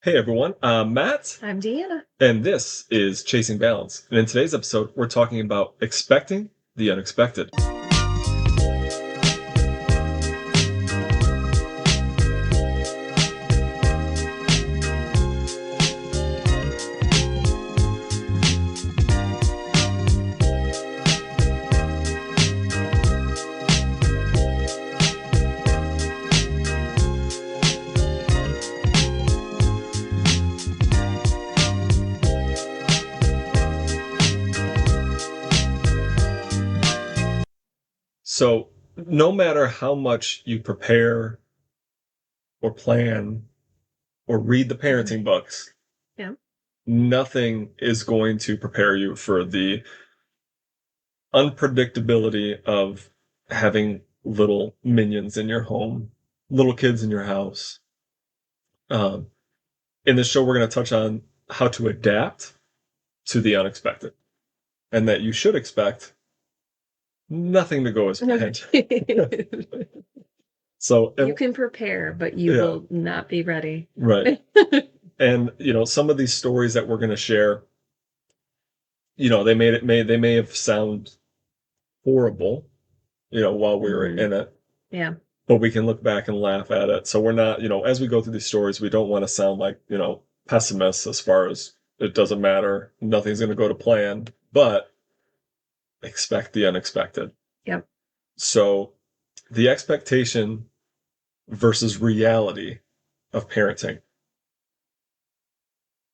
Hey everyone, I'm Matt, I'm Deanna. and this is Chasing Balance. And in today's episode, we're talking about expecting the unexpected. So, no matter how much you prepare or plan or read the parenting books, Yeah. nothing is going to prepare you for the unpredictability of having little minions in your home, little kids in your house. Um, in this show, we're going to touch on how to adapt to the unexpected and that you should expect nothing to go as planned. So, You can prepare, but you yeah, will not be ready. right. And some of these stories that we're going to share, they may have sound horrible, while we were Mhm. in it, Yeah. but we can look back and laugh at it. So we're not, as we go through these stories, we don't want to sound like, pessimists as far as it doesn't matter, nothing's going to go to plan, but expect the unexpected. Yep. So the expectation versus reality of parenting.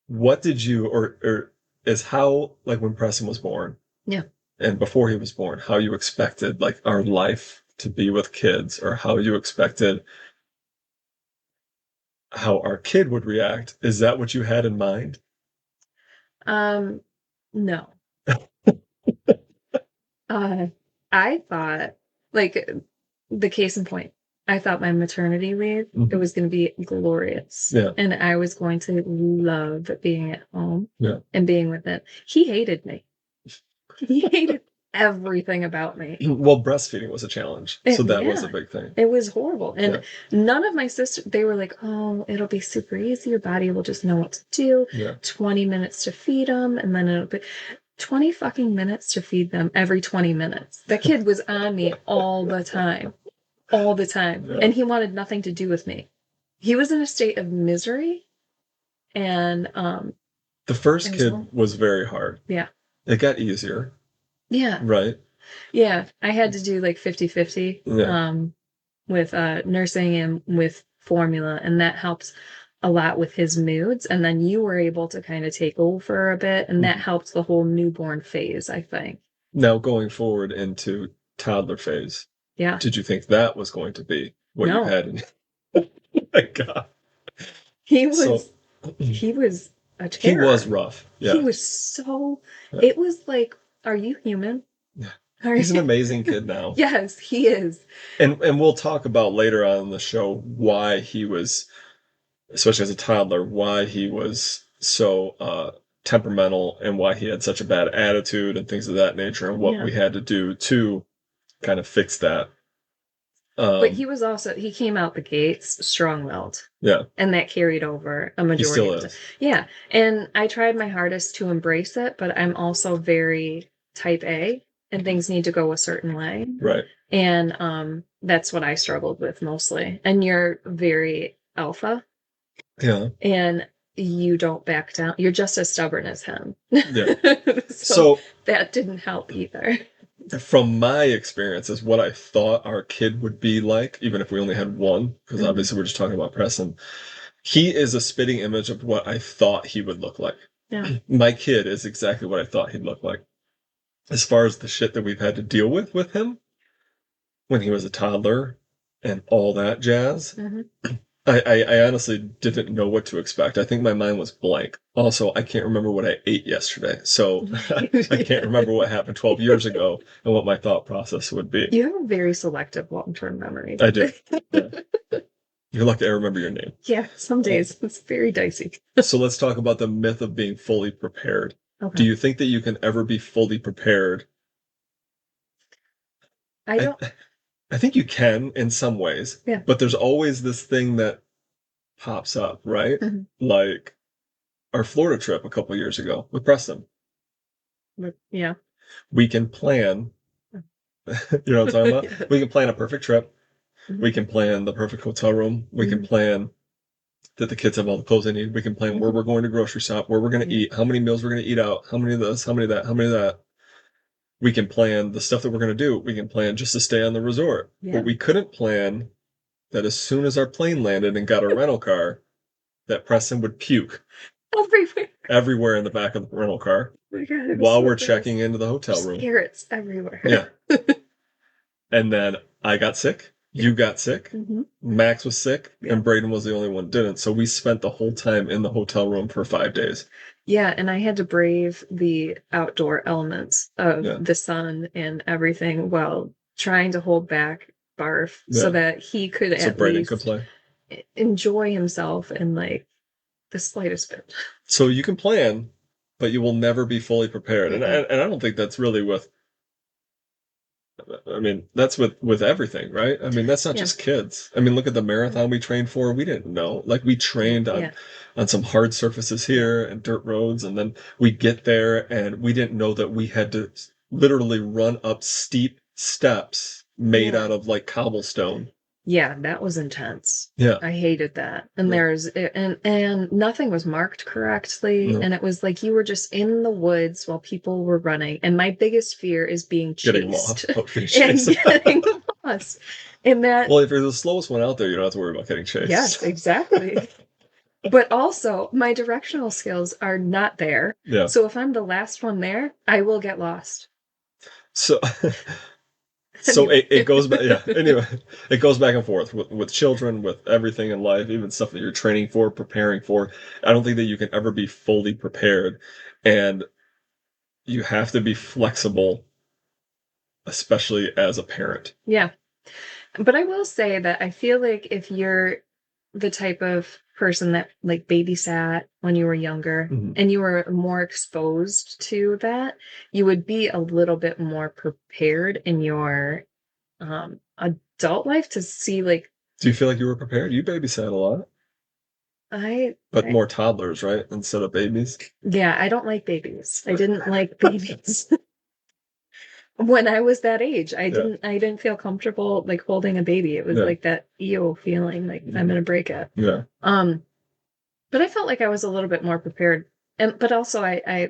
What did you, or is how, like when Preston was born Yeah. and before he was born, how you expected like our life to be with kids, or how you expected how our kid would react? Is that what you had in mind? Um, no. Uh, I thought, like, the case in point, I thought my maternity leave, it Mhm. was going to be glorious. Yeah. And I was going to love being at home Yeah. and being with it. He hated me. He hated everything about me. Well, breastfeeding was a challenge, so that was a Yeah, big thing. it was horrible. Yeah. And none of my sisters, they were like, oh, it'll be super easy. Your body will just know what to do. Yeah. 20 minutes to feed them. And then it'll be 20 fucking minutes to feed them every 20 minutes. That kid was on me all the time, all the time. Yeah. And he wanted nothing to do with me. He was in a state of misery. And The first it was kid horrible. was very hard. Yeah. It got easier, Yeah. right? Yeah. I had to do like 50-50. Yeah. With nursing and with formula, and that helps a lot with his moods. And then you were able to kind of take over a bit, and that Mhm. helped the whole newborn phase, I think. Now going forward into toddler phase, Yeah. did you think that was going to be what you No, had in? Oh my God. he So was he was a he was terror. rough. He Yeah. was so, Yeah. it was like, are you human? Yeah. Are He's an you? amazing kid now. Yes, he is. And we'll talk about later on in the show why he was, especially as a toddler, why he was so temperamental and why he had such a bad attitude and things of that nature, and what Yeah. we had to do to kind of fix that. But he was also, he came out the gates strong-willed. Yeah, And that carried over a he majority still of the time. is. Yeah. And I tried my hardest to embrace it, but I'm also very type A and things need to go a certain way. Right. And that's what I struggled with mostly. And you're very alpha Yeah. and you don't back down. You're just as stubborn as him. Yeah. So So that didn't help either. from my experiences, what I thought our kid would be like, even if we only had one, because Mhm. obviously we're just talking about Preston, he is a spitting image of what I thought he would look like. Yeah. My kid is exactly what I thought he'd look like. As far as the shit that we've had to deal with him when he was a toddler and all that jazz, Mhm. I honestly didn't know what to expect. I think my mind was blank. Also, I can't remember what I ate yesterday, so I can't remember what happened 12 years ago and what my thought process would be. You have a very selective long-term memory. I do. Yeah. You're lucky I remember your name. Yeah, some Uh, days it's very dicey. so let's talk about the myth of being fully prepared. Do Okay. you think that you can ever be fully prepared? I I don't, I think you can in some ways, yeah. but there's always this thing that pops up, right? Mhm. Like our Florida trip a couple years ago with Preston. Yeah. We can plan, you know what I'm talking about? Yeah. We can plan a perfect trip. Mhm. We can plan the perfect hotel room. We can Mhm. plan that the kids have all the clothes they need. We can plan where Mhm. we're going to grocery shop, where we're going to Yeah. eat, how many meals we're going to eat out, how many of this, how many of that, how many of that. We can plan the stuff that we're going to do. We can plan just to stay on the resort. But Yeah. we couldn't plan that as soon as our plane landed and got a rental car, that Preston would puke Everywhere. everywhere in the back of the rental car Oh my God, it was while so we're gross. checking into the hotel There's room. carrots everywhere. Yeah. And then I got sick, Yeah. you got sick, Mhm. Max was sick, Yeah. and Braden was the only one who didn't. So we spent the whole time in the hotel room for 5 days. Yeah, and I had to brave the outdoor elements of Yeah. the sun and everything while trying to hold back barf so Yeah. that he could So at Braden could least play. enjoy himself in like the slightest bit. So you can plan, but you will never be fully prepared. And Mm-mm. and I don't think that's really with, I mean, that's with everything, right? I mean, that's not Yeah. just kids. I mean, look at the marathon we trained for. We didn't know. Like we trained Yeah. on some hard surfaces Yeah. here and dirt roads, and then we get there and we didn't know that we had to literally run up steep steps made Yeah. out of like cobblestone. Yeah, that was intense. Yeah. I hated that. And Yeah. and nothing was marked correctly. No. And it was like you were just in the woods while people were running. And my biggest fear is being Getting chased lost. Oh, getting and chased. getting lost. And that, Well, if you're the slowest one out there, you don't have to worry about getting yes, chased. exactly. But also, my directional skills are not there. Yeah. So if I'm the last one there, I will get lost. So so Anyway. it goes back, yeah, anyway, it goes back and forth with children, with everything in life, even stuff that you're training for, preparing for. I don't think that you can ever be fully prepared, and you have to be flexible, especially as a parent. Yeah. But I will say that I feel like if you're the type of person that like babysat when you were younger Mhm. and you were more exposed to that, you would be a little bit more prepared in your adult life to see like Do you feel like you were prepared? You babysat a lot, I, but I more toddlers, right, instead of babies. yeah, I don't like babies. I didn't like babies. When I was that age, Yeah, I didn't feel comfortable like holding a baby. It was yeah, like that EO feeling like I'm gonna break it. yeah, Um But I felt like I was a little bit more prepared. And but also I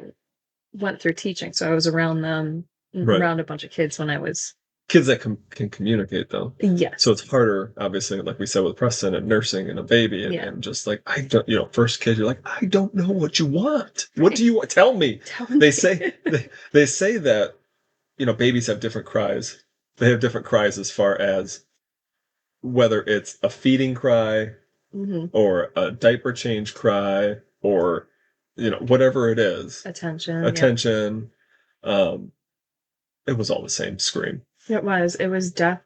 went through teaching, so I was around them, right. around a bunch of kids when I was Kids that can communicate though. yes. So it's harder, obviously, like we said with Preston and nursing and a baby Yeah. and just like I don't, first kid, you're like, I don't know what you want. What do Right. you want? Tell me. Tell They me. say they say that babies have different cries. They have different cries as far as whether it's a feeding cry Hmm. or a diaper change cry or whatever it is, Attention. Yep. attention. Um, it was all the same scream. It was. It was death.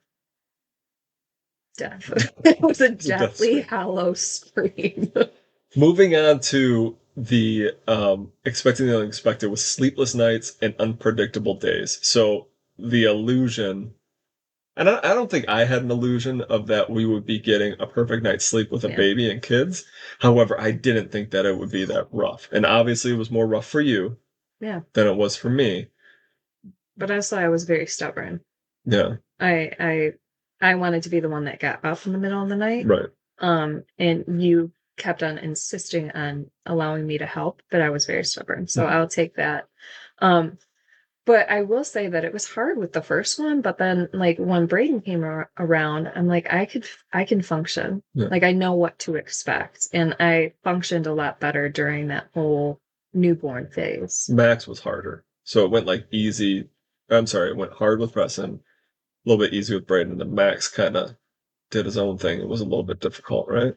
Death. It was a It's a death deathly scream. hollow scream. Moving on to the expecting the unexpected with sleepless nights and unpredictable days. So the illusion, and I don't think I had an illusion of that we would be getting a perfect night's sleep with a Yeah. baby and kids. However, I didn't think that it would be that rough. And obviously it was more rough for you Yeah. than it was for me. But also I was very stubborn. Yeah, I I wanted to be the one that got up in the middle of the night. right. And you kept on insisting on allowing me to help, but I was very stubborn. So Mhm. I'll take that. Um, but I will say that it was hard with the first one, but then like when Braden came around, I'm like, I can function. Yeah. Like I know what to expect. And I functioned a lot better during that whole newborn phase. Max was harder. So it went like easy. I'm sorry, it went hard with Preston, a little bit easy with Braden, and then Max kind of did his own thing. It was a little bit difficult, right?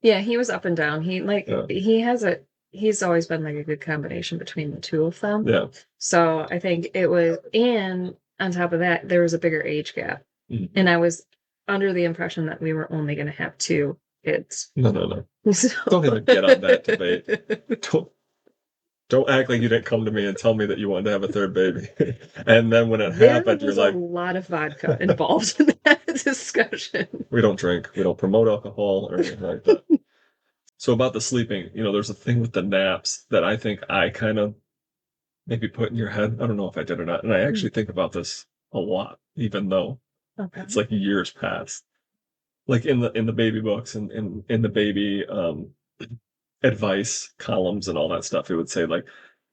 Yeah, he was up and down. Yeah. He's always been like a good combination between the two of them. Yeah. So I think it was, and on top of that, there was a bigger age gap. Mhm. And I was under the impression that we were only going to have two kids. No, no, no. So... Don't even get on that debate. Don't act like you didn't come to me and tell me that you wanted to have a third baby. And then when it There happened, you're was a like, lot of vodka involved in that discussion. we don't drink, we don't promote alcohol or anything like that. So about the sleeping, there's a thing with the naps that I think I kind of maybe put in your head. I don't know if I did or not. And I Mm, actually think about this a lot, even though it's okay. like years past. Like in the baby books and in the baby advice columns and all that stuff, it would say like,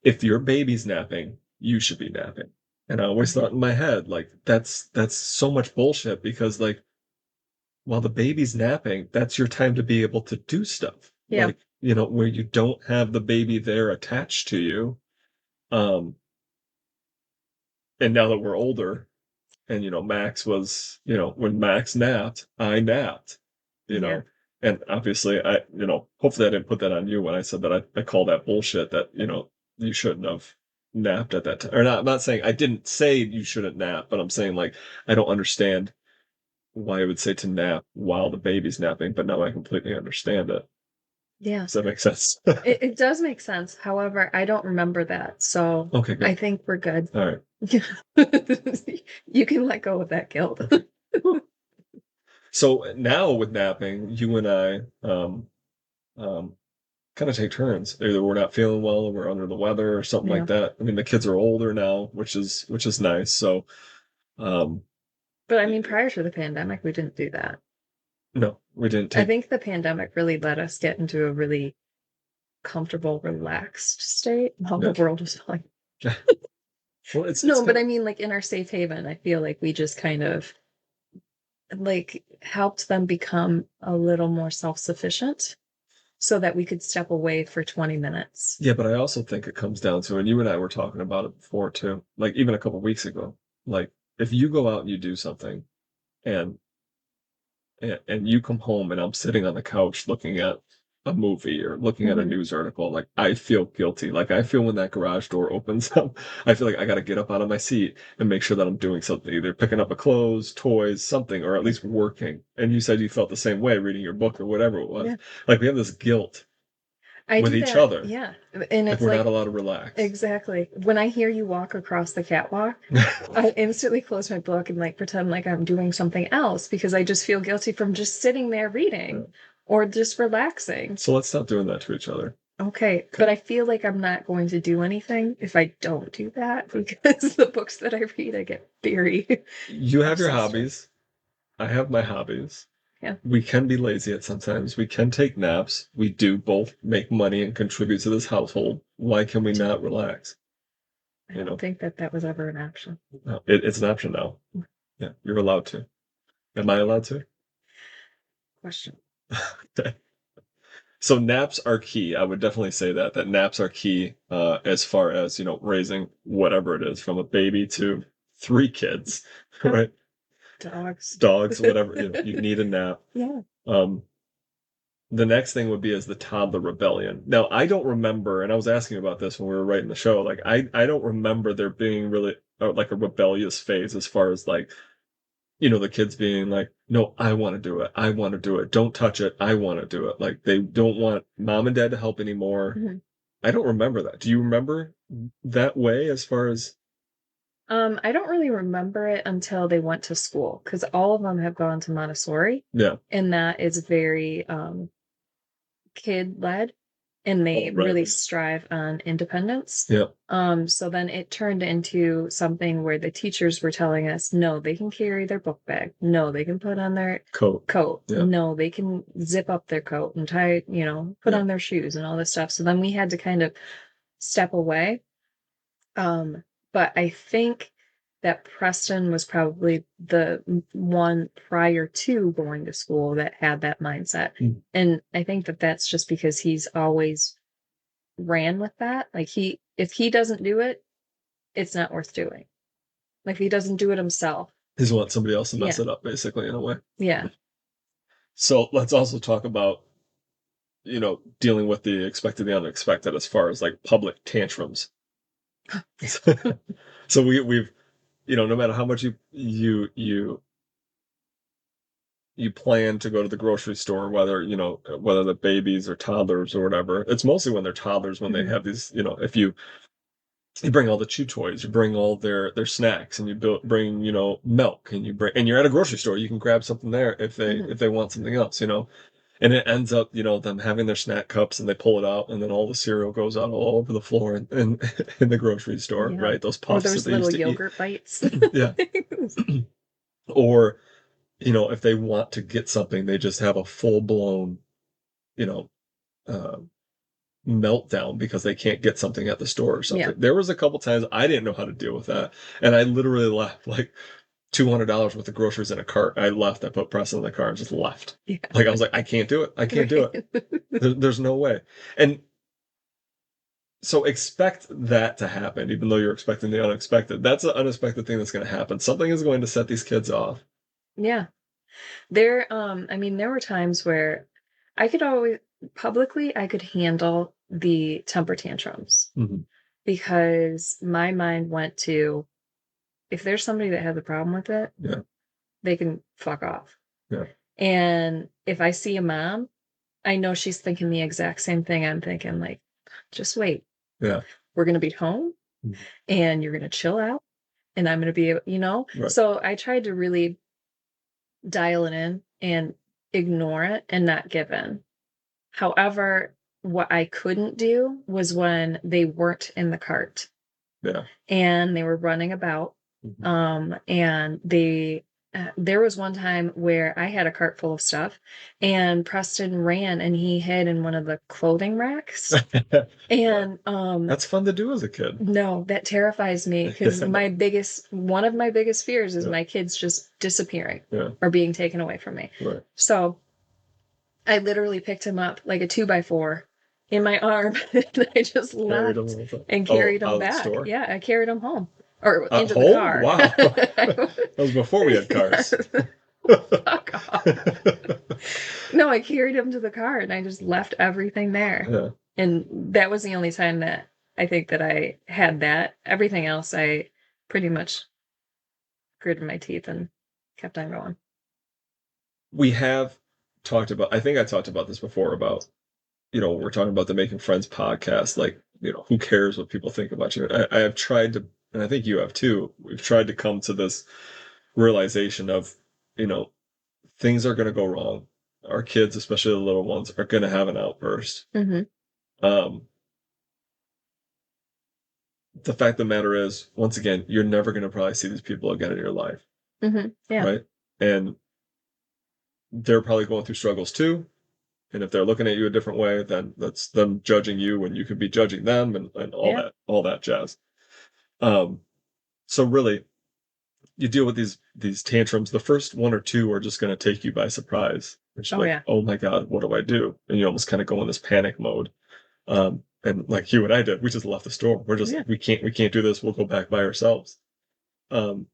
if your baby's napping, you should be napping. And I always Okay. thought in my head, like, that's so much bullshit because like while the baby's napping, that's your time to be able to do stuff. Yeah. Like, where you don't have the baby there attached to you. Um, and now that we're older, and Max was, when Max napped, I napped, you Yeah. know. And obviously hopefully I didn't put that on you when I said that I call that bullshit that, you shouldn't have napped at that time. Or not, I'm not saying I didn't say you shouldn't nap, but I'm saying like I don't understand why I would say to nap while the baby's napping, but now I completely understand it. Yeah. Does that make sense? It does make sense. However, I don't remember that. So Okay, I good. think we're good. All right. You can let go of that guilt. Okay. So now with napping, you and I um kind of take turns. Either we're not feeling well or we're under the weather or something like Yeah. that. I mean, the kids are older now, which is nice. So, um, But I mean, prior to the pandemic, we didn't do that. no, we didn't I take. think the pandemic really let us get into a really comfortable, relaxed state while the Yeah. world was like, Well, it's no, but kind I of mean, like in our safe haven, I feel like we just kind of like helped them become a little more self-sufficient so that we could step away for 20 minutes. yeah, but I also think it comes down to, and you and I were talking about it before too, like even a couple weeks ago, like if you go out and you do something and and you come home and I'm sitting on the couch looking at a movie or looking at a Mhm. news article, like I feel guilty. Like I feel when that garage door opens up, I feel like I got to get up out of my seat and make sure that I'm doing something, either picking up a clothes, toys, something, or at Yeah. least working. And you said you felt the same way reading your book or whatever it was. Yeah. Like we have this guilt I with do each that. other Yeah. And if it's we're not like, allowed to relax. exactly. When I hear you walk across the catwalk, I instantly close my book and like pretend like I'm doing something else because I just feel guilty from just sitting there reading or just relaxing. So let's stop doing that to each other. Okay, Okay. but I feel like I'm not going to do anything if I don't do that because the books that I read, I get very You have your obsessed with. hobbies. I have my hobbies. Yeah, We can be lazy at sometimes. We can take naps. We do both make money and contribute to this household. Why can we not relax? I You don't know, think that that was ever an option. no, it's an option now. Yeah, you're allowed to. Am I allowed to? Question. Okay. So naps are key. I would definitely say that naps are key as far as raising whatever it is from a baby to three kids, Yep, right? dogs. Dogs, whatever. You need a nap. Yeah. Um, The next thing would be as the toddler rebellion. Now, I don't remember, and I was asking about this when we were writing the show. Like, I don't remember there being really like a rebellious phase as far as like the kids being like, no, I want to do it. I want to do it. Don't touch it. I want to do it. Like they don't want mom and dad to help anymore. Mhm. I don't remember that. Do you remember that way as far as? I don't really remember it until they went to school because all of them have gone to Montessori, Yeah. and that is very kid led, and Oh, they right. really strive on independence. Yeah. So then it turned into something where the teachers were telling us, no, they can carry their book bag. No, they can put on their Coat. coat. Yeah. No, they can zip up their coat and tie, put Yeah. on their shoes and all this stuff. So then we had to kind of step away. Um, but I think that Preston was probably the one prior to going to school that had that mindset. Mm. And I think that that's just because he's always ran with that. Like if he doesn't do it, it's not worth doing. Like if he doesn't do it himself. He's want somebody else to mess Yeah. it up, basically, in a way. Yeah. So let's also talk about dealing with the expected, the unexpected as far as like public tantrums. So we've, no matter how much you plan to go to the grocery store, whether the babies or toddlers or whatever, it's mostly when they're toddlers when they Mhm. have these, if you bring all the chew toys, you bring all their snacks, and you bring milk, and you're at a grocery store, you can grab something there if they Mhm. if they want something else. And it ends up, them having their snack cups and they pull it out and then all the cereal goes out all over the floor in in the grocery store, Yeah. right? Those Or puffs that those they little used to eat. yogurt bites. Yeah. Or, if they want to get something, they just have a full-blown, you know, uh, meltdown because they can't get something at the store or Yeah. something. There was a couple times I didn't know how to deal with that, and I literally left like $200 worth of groceries in a cart. I left. I put Preston in the car and just left. Yeah. Like I was like, I can't do it. I can't do it. There's no way. And so expect that to happen, even though you're expecting the unexpected. That's an unexpected thing that's going to happen. Something is going to set these kids off. Yeah. I mean, there were times where I could always publicly, I could handle the temper tantrums Mhm. because my mind went to if there's somebody that has a problem with it, Yeah. they can fuck off. Yeah. And if I see a mom, I know she's thinking the exact same thing I'm thinking, like, just wait. Yeah. We're going to be home Mhm. and you're going to chill out and I'm going to be, Right. So I tried to really dial it in and ignore it and not give in. However, what I couldn't do was when they weren't in the cart Yeah. and they were running about. Mhm. And there was one time where I had a cart full of stuff and Preston ran and he hid in one of the clothing racks. Yeah. And That's fun to do as a kid. no, that terrifies me because Yeah. one of my biggest fears is Yeah. my kids just disappearing Yeah. or being taken away from me. Right. So I literally picked him up like a 2x4 in my arm and I just Carried them left all the time. and Oh, carried him out of the back. store? Yeah, I carried him home or At into the home? car. Wow. That was before we had cars. Fuck off. No, I carried him to the car and I just left everything there. Yeah. And that was the only time that I think that I had that. Everything else, I pretty much gritted my teeth and kept on going. We have talked about, I think I talked about this before about, we're talking about the Making Friends podcast. Like, who cares what people think about you? I have tried to, and I think you have too, we've tried to come to this realization of, you know, things are going to go wrong. Our kids, especially the little ones, are going to have an outburst. Mm-hmm. Um, the fact of the matter is, once again, you're never going to probably see these people again in your life, Mm-hmm. Yeah. right? And they're probably going through struggles too. And if they're looking at you a different way, then that's them judging you when you could be judging them and Yeah. all that jazz. Um, so really, you deal with these tantrums. The first one or two are just going to take you by surprise. It's Oh like, yeah. oh my God, what do I do? And you almost kind of go in this panic mode. And like you and I did, we just left the store. We're just Yeah. we can't do this. We'll go back by ourselves. Um,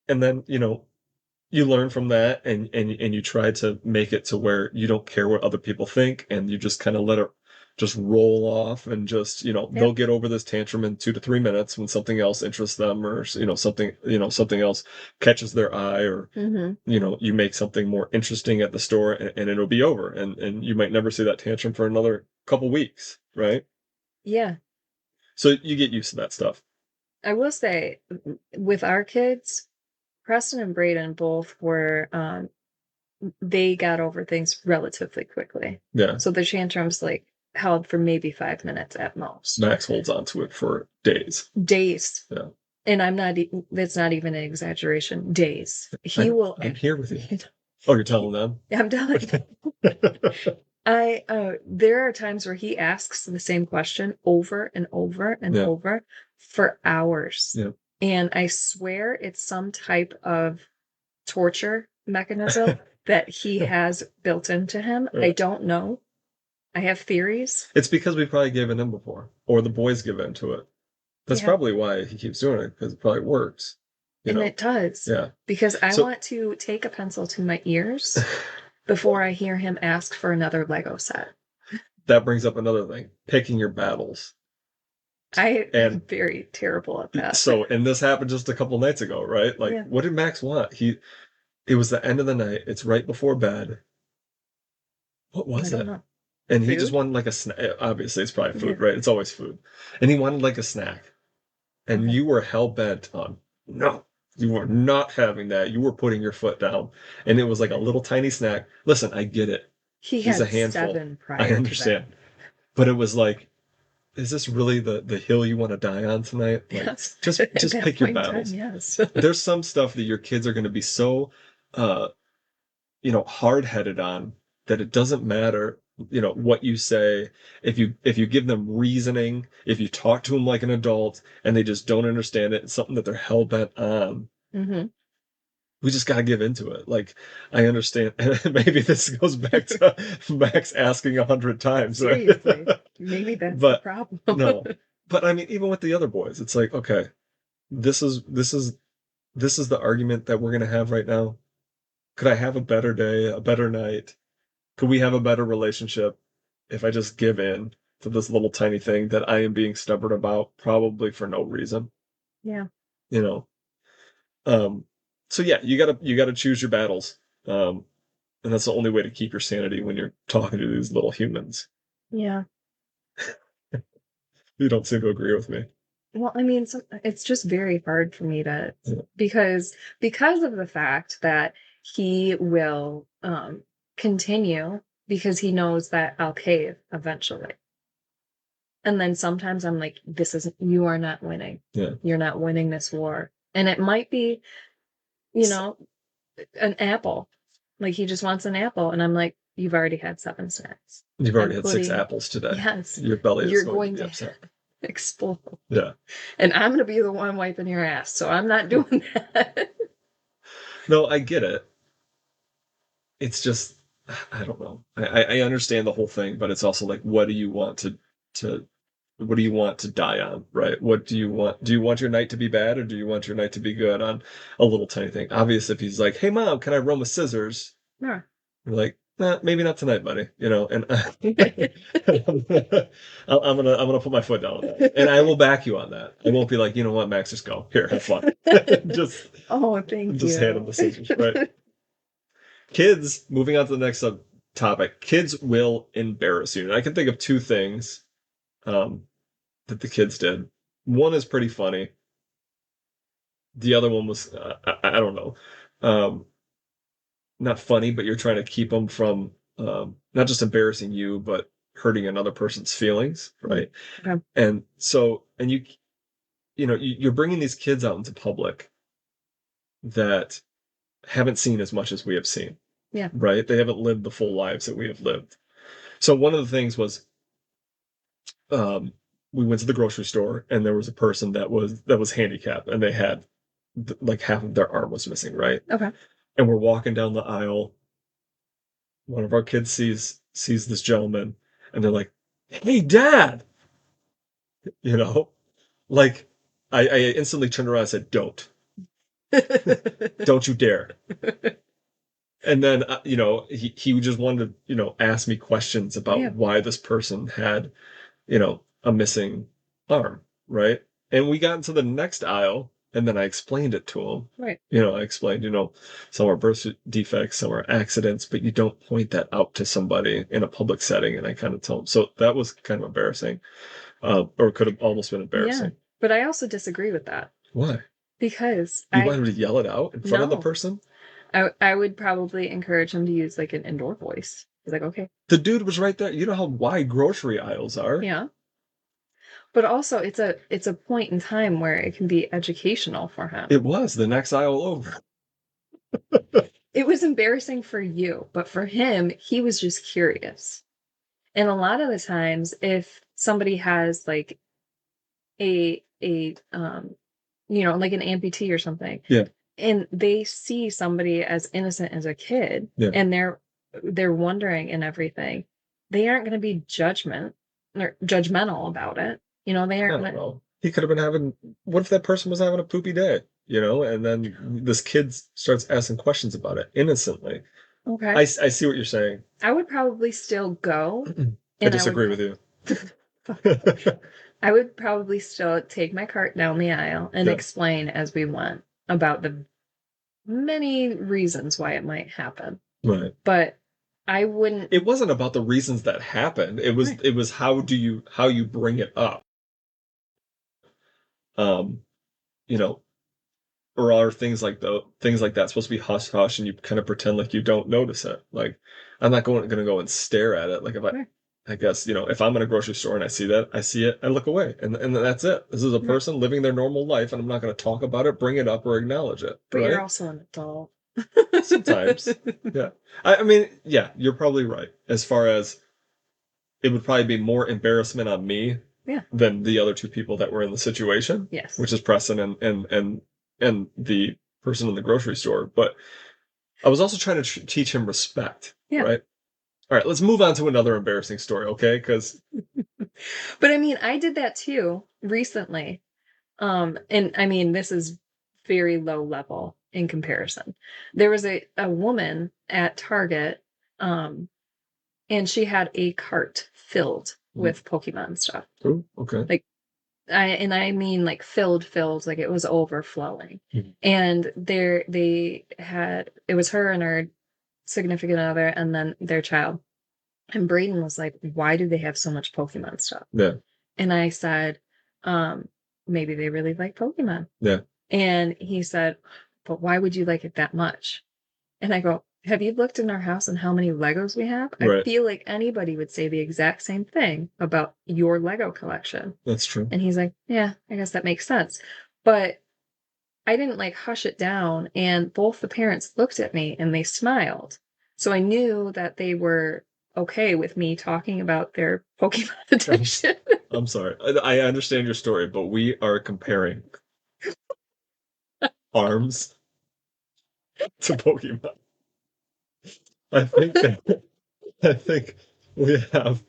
and then you learn from that and you try to make it to where you don't care what other people think and you just kind of let it just roll off and just Yep. they'll get over this tantrum in 2 to 3 minutes when something else interests them or something else catches their eye or Mm-hmm. you make something more interesting at the store and it'll be over and you might never see that tantrum for another couple weeks, right? Yeah. So you get used to that stuff. I will say with our kids, Preston and Braden both were they got over things relatively quickly. Yeah. So the tantrums like held for maybe 5 minutes at most. Max holds on to it for days. Days. Yeah. And that's not even an exaggeration. Days. I'm here with you. Oh, you're telling them? I'm telling there are times where he asks the same question over and over and Yeah. over for hours. Yeah. And I swear it's some type of torture mechanism that he has built into him. Yeah. I don't know. I have theories. It's because we probably gave in before, or the boys give in to it. That's Yeah. probably why he keeps doing it, because it probably works. It does. Yeah. Because I want to take a pencil to my ears before I hear him ask for another Lego set. That brings up another thing, picking your battles. I am very terrible at that. So, and this happened just a couple nights ago, right? Like, Yeah. What did Max want? It was the end of the night. It's right before bed. What was I it? don't know. And he Food? just wanted like a snack. Obviously, it's probably food, right? It's always food. And he wanted like a snack. And Okay. you were hell bent on, no, you were not having that. You were putting your foot down. And it was like a little tiny snack. Listen, I get it. He He's a had handful. 7 I prior to that. understand. But it was like, is this really the hill you want to die on tonight? Like, Yes. At just that pick your point in time, battles. yes. There's some stuff that your kids are going to be so, uh, hard-headed on that it doesn't matter, what you say. If you give them reasoning, if you talk to them like an adult and they just don't understand it, it's something that they're hell-bent on. Mhm. We just gotta give into it. Like, I understand. Maybe this goes back to Max asking 100 times, right? Seriously. Maybe that's the But problem. no. But I mean, even with the other boys, it's like, okay, this is the argument that we're gonna have right now. Could I have a better day, a better night? Could we have a better relationship if I just give in to this little tiny thing that I am being stubborn about, probably for no reason, Yeah. you know? Um, so yeah, you gotta choose your battles. Um, and that's the only way to keep your sanity when you're talking to these little humans. Yeah. You don't seem to agree with me. Well, I mean, it's just very hard for me to Yeah. because of the fact that he will continue because he knows that I'll cave eventually. And then sometimes I'm like, this isn't, you are not winning. Yeah. You're not winning this war. And it might be, you know, an apple. Like he just wants an apple. And I'm like, you've already had 7 snacks. You've I'm already had 6 putting, apples today. yes, Your belly is you're going to going be to upset. explode. Yeah. And I'm going to be the one wiping your ass. So I'm not doing that. No, I get it. It's just, I don't know. I understand the whole thing, but it's also like, what do you want to what do you want to die on, right? What do you want? Do you want your night to be bad, or do you want your night to be good on a little tiny thing? Obviously, if he's like, "Hey, mom, can I run with scissors?" No. You're like, nah, maybe not tonight, buddy. And I'm gonna put my foot down on that, and I will back you on that. I won't be like, you know what, Max, just go here, have fun. just Oh, thank just hand him you. the scissors, right? Kids. Moving on to the next topic. Kids will embarrass you, and I can think of 2 things um, that the kids did. One is pretty funny. The other one was I don't know, um, not funny, but you're trying to keep them from not just embarrassing you, but hurting another person's feelings, right? Okay. And so, and you're bringing these kids out into public that haven't seen as much as we have seen, Yeah. right? They haven't lived the full lives that we have lived. So one of the things was um, we went to the grocery store and there was a person that was handicapped and they had like half of their arm was missing, right? Okay. And we're walking down the aisle. One of our kids sees this gentleman and they're like, "Hey, Dad!" You know, like I instantly turned around and said, "Don't, don't you dare!" And then he just wanted to ask me questions about Yeah. why this person had a missing arm, right? And we got into the next aisle, and then I explained it to him. Right. I explained, some are birth defects, some are accidents, but you don't point that out to somebody in a public setting. And I kind of told him. So that was kind of embarrassing, or could have almost been Yeah. embarrassing. But I also disagree with that Why? because You want him to yell it out in front of the no. person? I would probably encourage him to use like an indoor voice. He's like, okay. The dude was right there. You know how wide grocery aisles are? Yeah. But also it's a point in time where it can be educational for him. It was the next aisle over. It was embarrassing for you, but for him, he was just curious. And a lot of the times if somebody has like a like an amputee or something, Yeah. and they see somebody as innocent as a kid, Yeah. and they're wondering and everything, they aren't going to be judgmental about it. They I aren't don't going to. know. He could have been having. What if that person was having a poopy day? And then this kid starts asking questions about it innocently. Okay. I see what you're saying. I would probably still go, I and disagree with you. I would probably still take my cart down the aisle and Yeah. explain as we went about the many reasons why it might happen. Right. But I wouldn't. It wasn't about the reasons that happened. It was Right. it was how you bring it up. Um, you know, or are things like that supposed to be hush hush and you kind of pretend like you don't notice it? Like, I'm not gonna go and stare at it. Like if Right. I guess, if I'm in a grocery store and I see that, I see it, I look away, and that's it. This is a Right. person living their normal life, and I'm not going to talk about it, bring it up, or acknowledge it, But you're right? also an adult. Sometimes, yeah. I mean, yeah, you're probably right. As far as it would probably be more embarrassment on me Yeah. than the other two people that were in the situation, Yes. which is Preston and the person in the grocery store. But I was also trying to teach him respect, Yeah. right? All right, let's move on to another embarrassing story, okay? Because But I mean, I did that too recently. And I mean, this is very low level in comparison. There was a woman at Target, um, and she had a cart filled with Pokemon stuff. oh, okay. Like I mean like filled, like it was overflowing. Mhm. And they had it was her and her significant other and then their child. And Braden was like, why do they have so much Pokemon stuff? Yeah, And I said, um, maybe they really like Pokemon. yeah, And he said, but why would you like it that much? And I go, have you looked in our house and how many Legos we have? I right. feel like anybody would say the exact same thing about your Lego collection. That's true. And he's like, yeah, I guess that makes sense. But I didn't like hush it down. And both the parents looked at me and they smiled. So I knew that they were okay with me talking about their Pokemon I'm, addiction. I'm sorry. I understand your story, but we are comparing arms to Pokemon. I I think we have.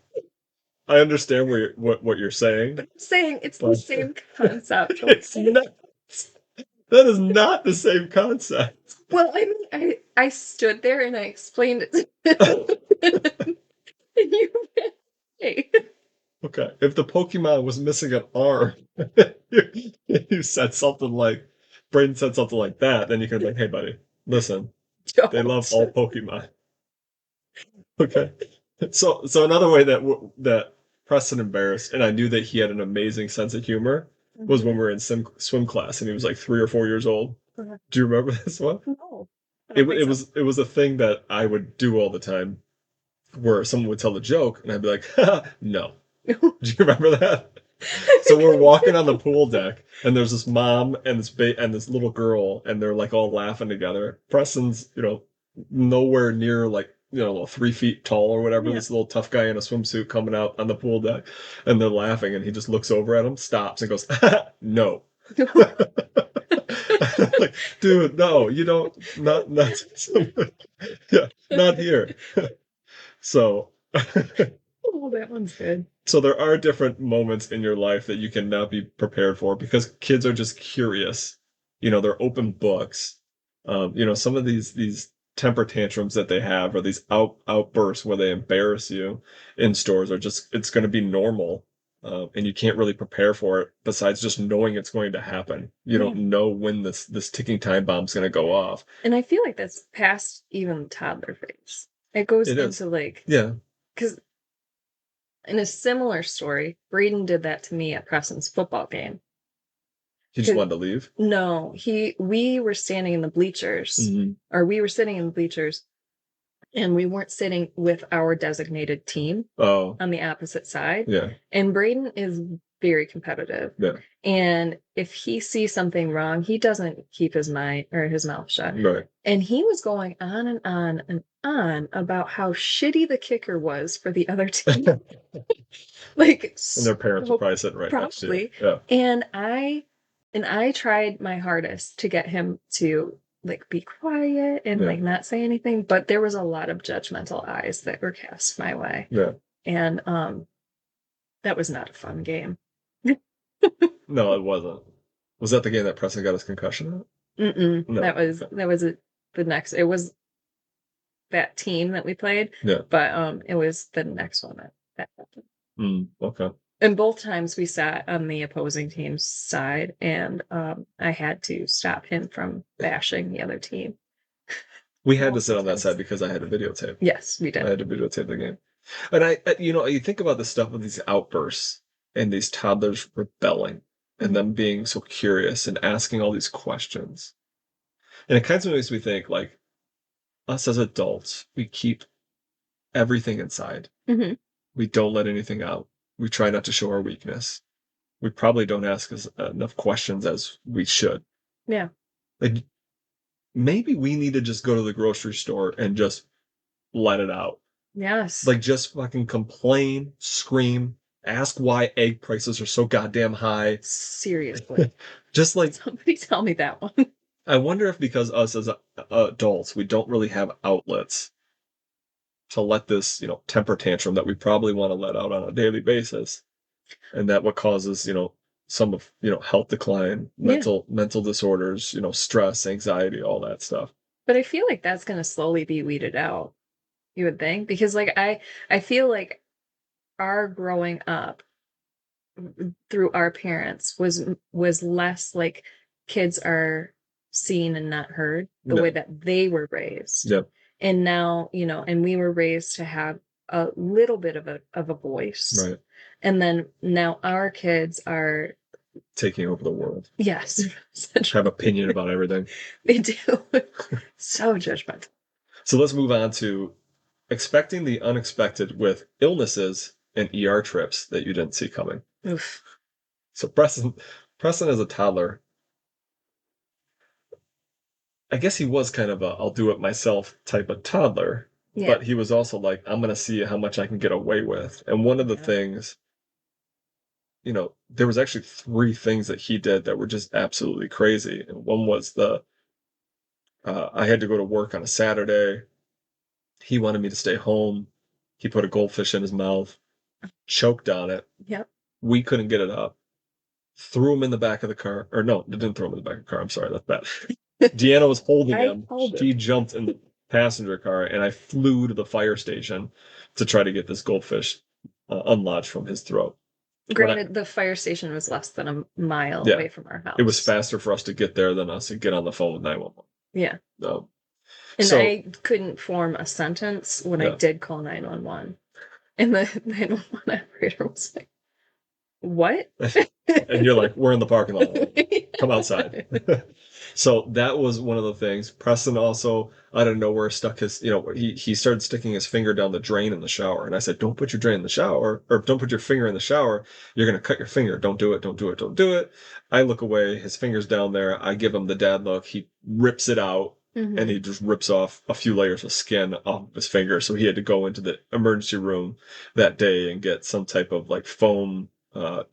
I understand what you're saying, I'm saying it's the but same concept. it's Okay? not. That is not the same concept. Well, I mean, I stood there and I explained it to him. And you went, hey. Okay, if the Pokemon was missing an arm, you said something like, Braden said something like that, then you could be like, hey, buddy, listen, they love Don't. all Pokemon. Okay. So another way that Preston embarrassed, and I knew that he had an amazing sense of humor, was when we Mhm. were in swim class, and he was like 3 or 4 years old. Uh, Do you remember this one? No, I It don't think so. it was a thing that I would do all the time, where someone would tell a joke, and I'd be like, no. Do you remember that? I So think we're I walking on the do. pool deck, and there's this mom and and this little girl, and they're like all laughing together. Preston's, nowhere near like 3 feet tall or whatever. Yeah. This little tough guy in a swimsuit coming out on the pool deck, and they're laughing, and he just looks over at him, stops, and goes, "No." Like, dude, no, you don't, not, yeah, not here. So. Oh, that one's good. So there are different moments in your life that you can now be prepared for because kids are just curious. They're open books. Some of these temper tantrums that they have or these outbursts where they embarrass you in stores are just it's going to be normal. And you can't really prepare for it besides just knowing it's going to happen. You Yeah. don't know when this ticking time bomb's going to go off. And I feel like that's past even toddler phase. It goes It is. into like, Yeah. because in a similar story, Braden did that to me at Preston's football game. He just 'Cause- wanted to leave. No, we were standing in the bleachers, Hmm. or we were sitting in the bleachers, and we weren't sitting with our designated team Oh, on the opposite side. yeah. And Braden is very competitive. Yeah. And if he sees something wrong, he doesn't keep his mind or his mouth shut. Right. And he was going on and on and on about how shitty the kicker was for the other team. Like And their parents are so probably sitting right next to you. probably. Yeah. And I tried my hardest to get him to like be quiet and Yeah. like not say anything, but there was a lot of judgmental eyes that were cast my way. Yeah. And that was not a fun game. No, it wasn't. Was that the game that Preston got his concussion at? Mm-mm. No. That was the next. It was that team that we played, Yeah. but it was the next one that happened. Okay. And both times we sat on the opposing team's side, and I had to stop him from bashing the other team. We had to Both sit on that times. side because I had a videotape. Yes, we I did. had to videotape the game. And you think about the stuff with these outbursts and these toddlers rebelling and Mhm. them being so curious and asking all these questions. And it kind of makes me think like us as adults, we keep everything inside. Hmm. We don't let anything out. We try not to show our weakness. We probably don't ask us enough questions as we should. Yeah. Like maybe we need to just go to the grocery store and just let it out. Yes. Like just fucking complain, scream, ask why egg prices are so goddamn high. Seriously. Just like Somebody tell me that one. I wonder if because us as adults, we don't really have outlets to let this, temper tantrum that we probably want to let out on a daily basis, and that what causes, some of, health decline, Yeah. mental disorders, stress, anxiety, all that stuff. But I feel like that's gonna slowly be weeded out, you would think. Because like I feel like our growing up through our parents was less like kids are seen and not heard the Yeah, way that they were raised. yeah, And now, and we were raised to have a little bit of a voice. right. And then now our kids are, Taking over the world, yes, have essentially. opinion about everything. They do. So judgmental. So let's move on to expecting the unexpected with illnesses and ER trips that you didn't see coming. Oof. So Preston as a toddler, I guess he was kind of a I'll do it myself type of toddler, Yeah. but he was also like, I'm gonna see how much I can get away with. And one of the Yeah. things, there was actually three things that he did that were just absolutely crazy. And one was I had to go to work on a Saturday. He wanted me to stay home. He put a goldfish in his mouth, choked on it. Yep. We couldn't get it up. Threw him in the back of the car. Or no, didn't throw him in the back of the car. I'm sorry, that's bad. Deanna was holding I him. called She it. jumped in the passenger car, and I flew to the fire station to try to get this goldfish unlodged from his throat. When I, Granted, the fire station was less than a mile yeah, away from our it was house. faster for us to get there than us to get on the phone with 911. Yeah. Um, And so, I couldn't form a sentence when I yeah. did call 911. And the 911 operator was like, what? And you're like, we're in the parking lot. Come outside. Yeah. So that was one of the things. Preston also, out of nowhere, stuck his, he started sticking his finger down the drain in the shower. And I said, don't put your drain in the shower, or don't put your finger in the shower. You're going to cut your finger. Don't do it. Don't do it. Don't do it. I look away. His finger's down there. I give him the dad look. He rips it out. And Hmm. he just rips off a few layers of skin off his finger. So he had to go into the emergency room that day and get some type of like foam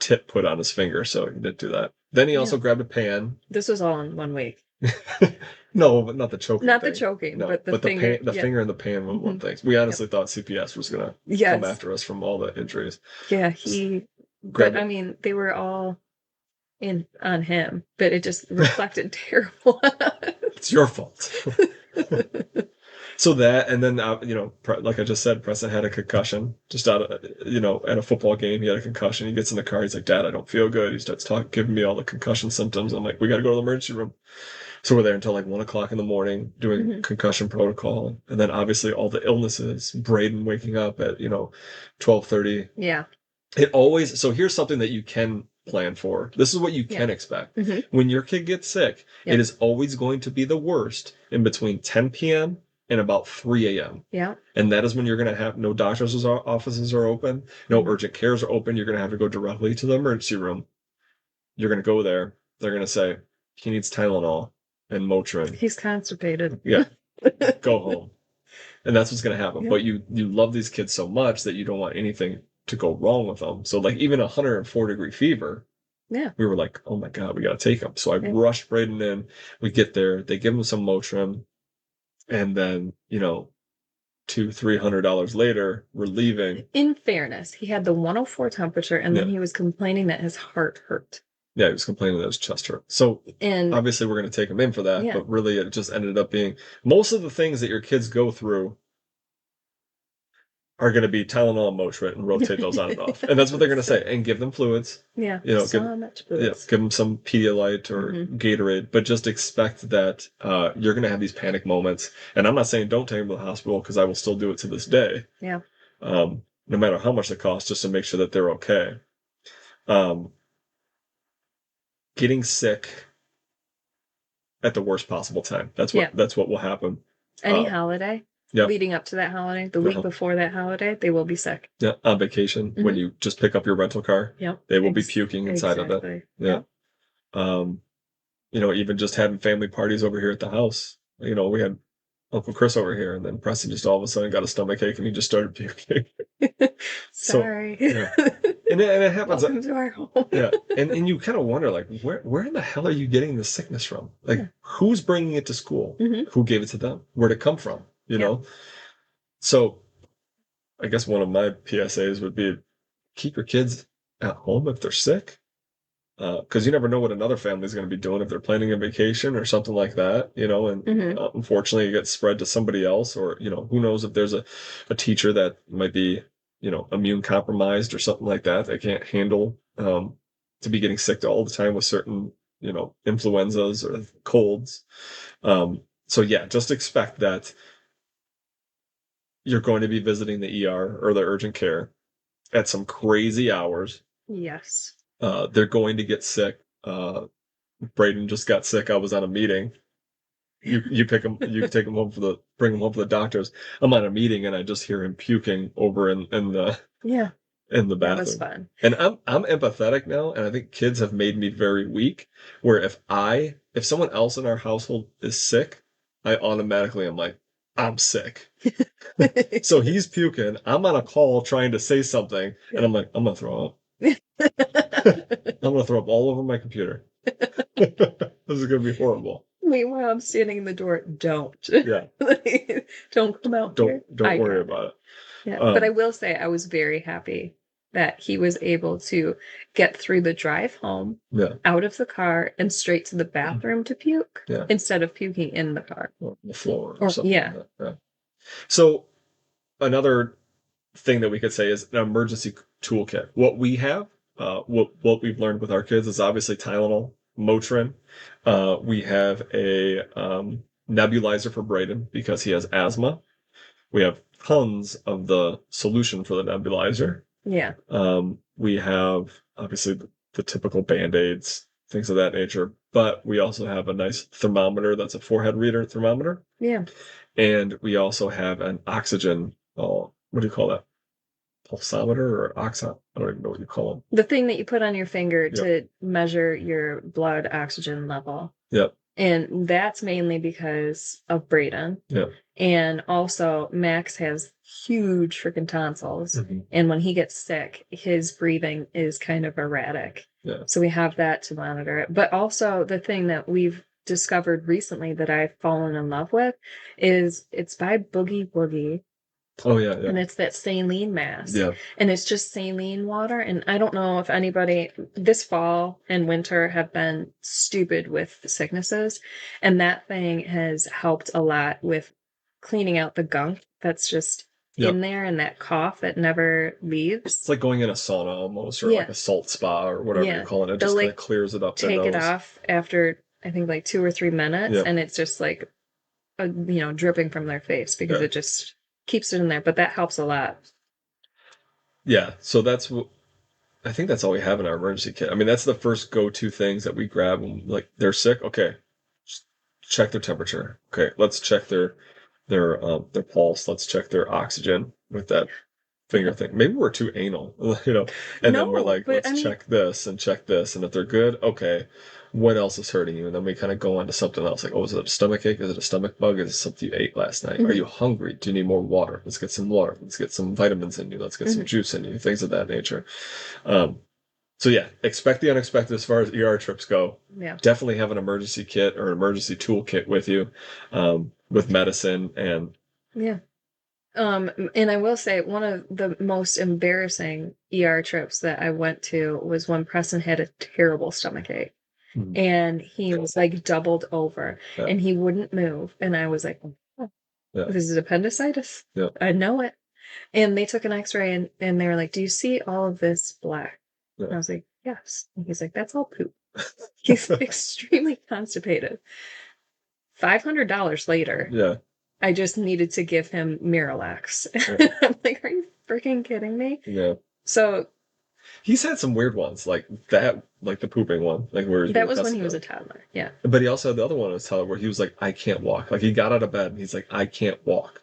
tip put on his finger. So he did do that. Then he Yeah. also grabbed a pan. This was all in 1 week. No, but not the choking Not the thing. choking, No, but the but the finger. pan, the Yeah. finger in the pan was one Hmm. thing. We Yep. honestly thought CPS was gonna come Yes. after us from all the injuries. Yeah. Grab But I it. mean, they were all in on him, but it just reflected terrible on us. It's your fault. So that, and then like I just said, Preston had a concussion just out of at a football game. He had a concussion. He gets in the car. He's like, "Dad, I don't feel good." He starts talking, giving me all the concussion symptoms. I'm like, "We got to go to the emergency room." So we're there until like 1 o'clock in the morning doing Mhm. concussion protocol, and then obviously all the illnesses. Braden waking up at 12:30. Yeah. It always so here's something that you can plan for. This is what you Yeah. can expect. Hmm. When your kid gets sick, it Yep. is always going to be the worst in between 10 p.m. and about 3 a.m. Yeah. And that is when you're going to have no doctors' offices are open, no Mhm. urgent cares are open. You're going to have to go directly to the emergency room. You're going to go there. They're going to say, he needs Tylenol and Motrin. He's constipated. Yeah, go home. And that's what's going to happen. Yep. But you love these kids so much that you don't want anything to go wrong with them. So like even 104-degree fever, Yeah. we were like, oh my God, we got to take him. So I Yeah. rushed Braden in. We get there. They give him some Motrin. And then, $200-300 later, we're leaving. In fairness, he had the 104 temperature and then Yeah. he was complaining that his heart hurt. Yeah, he was complaining that his chest hurt. So And obviously we're going to take him in for that. yeah. But really it just ended up being most of the things that your kids go through are going to be Tylenol and Motrin and rotate those on and off. And that's what they're going to say. And give them fluids. Yeah. Give, Much fluids. give them some Pedialyte or Gatorade, but just expect that you're going to have these panic moments. And I'm not saying don't take them to the hospital because I will still do it to this day. Yeah. No matter how much it costs, just to make sure that they're okay. Um, Getting sick at the worst possible time. Yeah. That's what will happen. Any holiday Yeah. leading up to that holiday, the week before that holiday, they will be sick. Yeah, on vacation when you just pick up your rental car, Yep. they will be puking inside of it. Exactly. Yeah. Um, even just having family parties over here at the house. We had Uncle Chris over here, and then Preston just all of a sudden got a stomach ache and he just started puking. So Sorry. yeah, and it happens. Welcome to our home. Yeah, and you kind of wonder like where in the hell are you getting this sickness from? Like who's bringing it to school? Who gave it to them? Where'd it come from? So I guess one of my PSAs would be keep your kids at home if they're sick, because you never know what another family is going to be doing if they're planning a vacation or something like that, and unfortunately it gets spread to somebody else, or who knows if there's a teacher that might be immune compromised or something like that. They can't handle to be getting sick all the time with certain influenzas or colds. So yeah, just expect that you're going to be visiting the ER or the urgent care at some crazy hours. Yes. They're going to get sick. Braden just got sick. I was on a meeting. You pick him. You take him home bring him home for the doctors. I'm on a meeting and I just hear him puking over in the in the bathroom. That was fun. And I'm empathetic now, and I think kids have made me very weak. Where if someone else in our household is sick, I automatically am like, I'm sick. So he's puking. I'm on a call trying to say something, and I'm like, I'm gonna throw up. I'm gonna throw up all over my computer. This is gonna be horrible. Meanwhile, I'm standing in the door. Don't. Yeah. Don't come out here. Don't worry about it. Yeah. But I will say I was very happy that he was able to get through the drive home, out of the car, and straight to the bathroom to puke instead of puking in the car. Or on the floor or something. Yeah. Like that. So another thing that we could say is an emergency toolkit. What we have, what we've learned with our kids is obviously Tylenol, Motrin. We have a nebulizer for Braden because he has asthma. We have tons of the solution for the nebulizer. Yeah. We have obviously the typical Band-Aids, things of that nature, but we also have a nice thermometer that's a forehead reader thermometer. Yeah. And we also have an oxygen, what do you call that? Pulsometer or oxon? I don't even know what you call them. The thing that you put on your finger to measure your blood oxygen level. Yep. And that's mainly because of Braden. Yep. And also, Max has huge freaking tonsils. Mm-hmm. And when he gets sick, his breathing is kind of erratic. Yeah. So we have that to monitor it. But also, the thing that we've discovered recently that I've fallen in love with is it's by Boogie Woogie. Oh, yeah. And it's that saline mask. Yeah. And it's just saline water. And I don't know if anybody this fall and winter have been stupid with sicknesses. And that thing has helped a lot with cleaning out the gunk that's just in there and that cough that never leaves. It's like going in a sauna almost, or like a salt spa or whatever you call it. It just kind of clears it up. Take it off after, I think, like 2 or 3 minutes. Yep. And it's just like, dripping from their face because it just keeps it in there, but that helps a lot. Yeah, so I think that's all we have in our emergency kit. I mean, that's the first go-to things that we grab when like they're sick. Okay, check their temperature. Okay, let's check their pulse. Let's check their oxygen with that finger thing. Maybe we're too anal, and then we're like, let's check this, and if they're good, okay, what else is hurting you? And then we kind of go on to something else, like, oh, is it a stomach ache? Is it a stomach bug? Is it something you ate last night? Mm-hmm. Are you hungry? Do you need more water? Let's get some water. Let's get some vitamins in you. Let's get some juice in you. Things of that nature. So yeah, expect the unexpected as far as ER trips go. Yeah. Definitely have an emergency kit or an emergency toolkit with you, with medicine and. Yeah. And I will say one of the most embarrassing ER trips that I went to was when Preston had a terrible stomach ache. Mm-hmm. And he was like doubled over and he wouldn't move. And I was like, this is appendicitis. Yeah. I know it. And they took an x-ray and they were like, do you see all of this black? Yeah. And I was like, yes. And he's like, that's all poop. He's extremely constipated. $500 later. Yeah. I just needed to give him Miralax. Yeah. I'm like, are you freaking kidding me? Yeah. So He's had some weird ones, like that, like the pooping one, like where he's That being was when he tested was on. a toddler. Yeah. But he also had the other one as toddler where he was like, I can't walk. Like he got out of bed and he's like, I can't walk.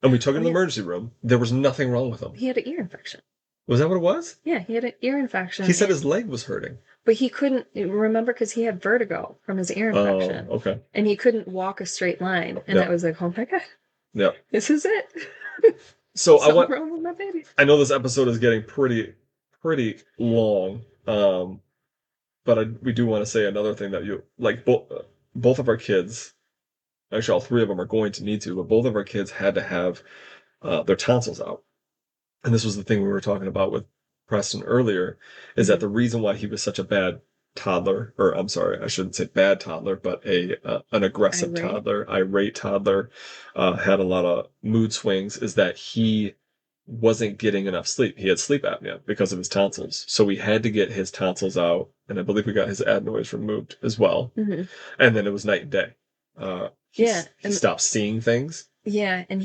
And we took him Oh to the yeah. emergency room. There was nothing wrong with him. He had an ear infection. Was that what it was? Yeah, he had an ear He infection, said his leg was hurting. but he couldn't remember because he had vertigo from his ear Oh, infection, okay. and he couldn't walk a straight line. And I Yeah. was like, "Oh my god, Yeah. this is it." So Something wrong with my baby. I know this episode is getting pretty long. But we do want to say another thing that you like both of our kids, actually all three of them are going to need to, but both of our kids had to have their tonsils out. And this was the thing we were talking about with Preston earlier, is that Mhm. the reason why he was such a bad toddler, or I'm sorry, I shouldn't say bad toddler, but a an aggressive Irate. toddler, irate toddler, had a lot of mood swings, is that he wasn't getting enough sleep. He had sleep apnea because of his tonsils. So we had to get his tonsils out, and I believe we got his adenoids removed as well. Mhm. And then it was night and day. Yeah, He and stopped seeing things. yeah, and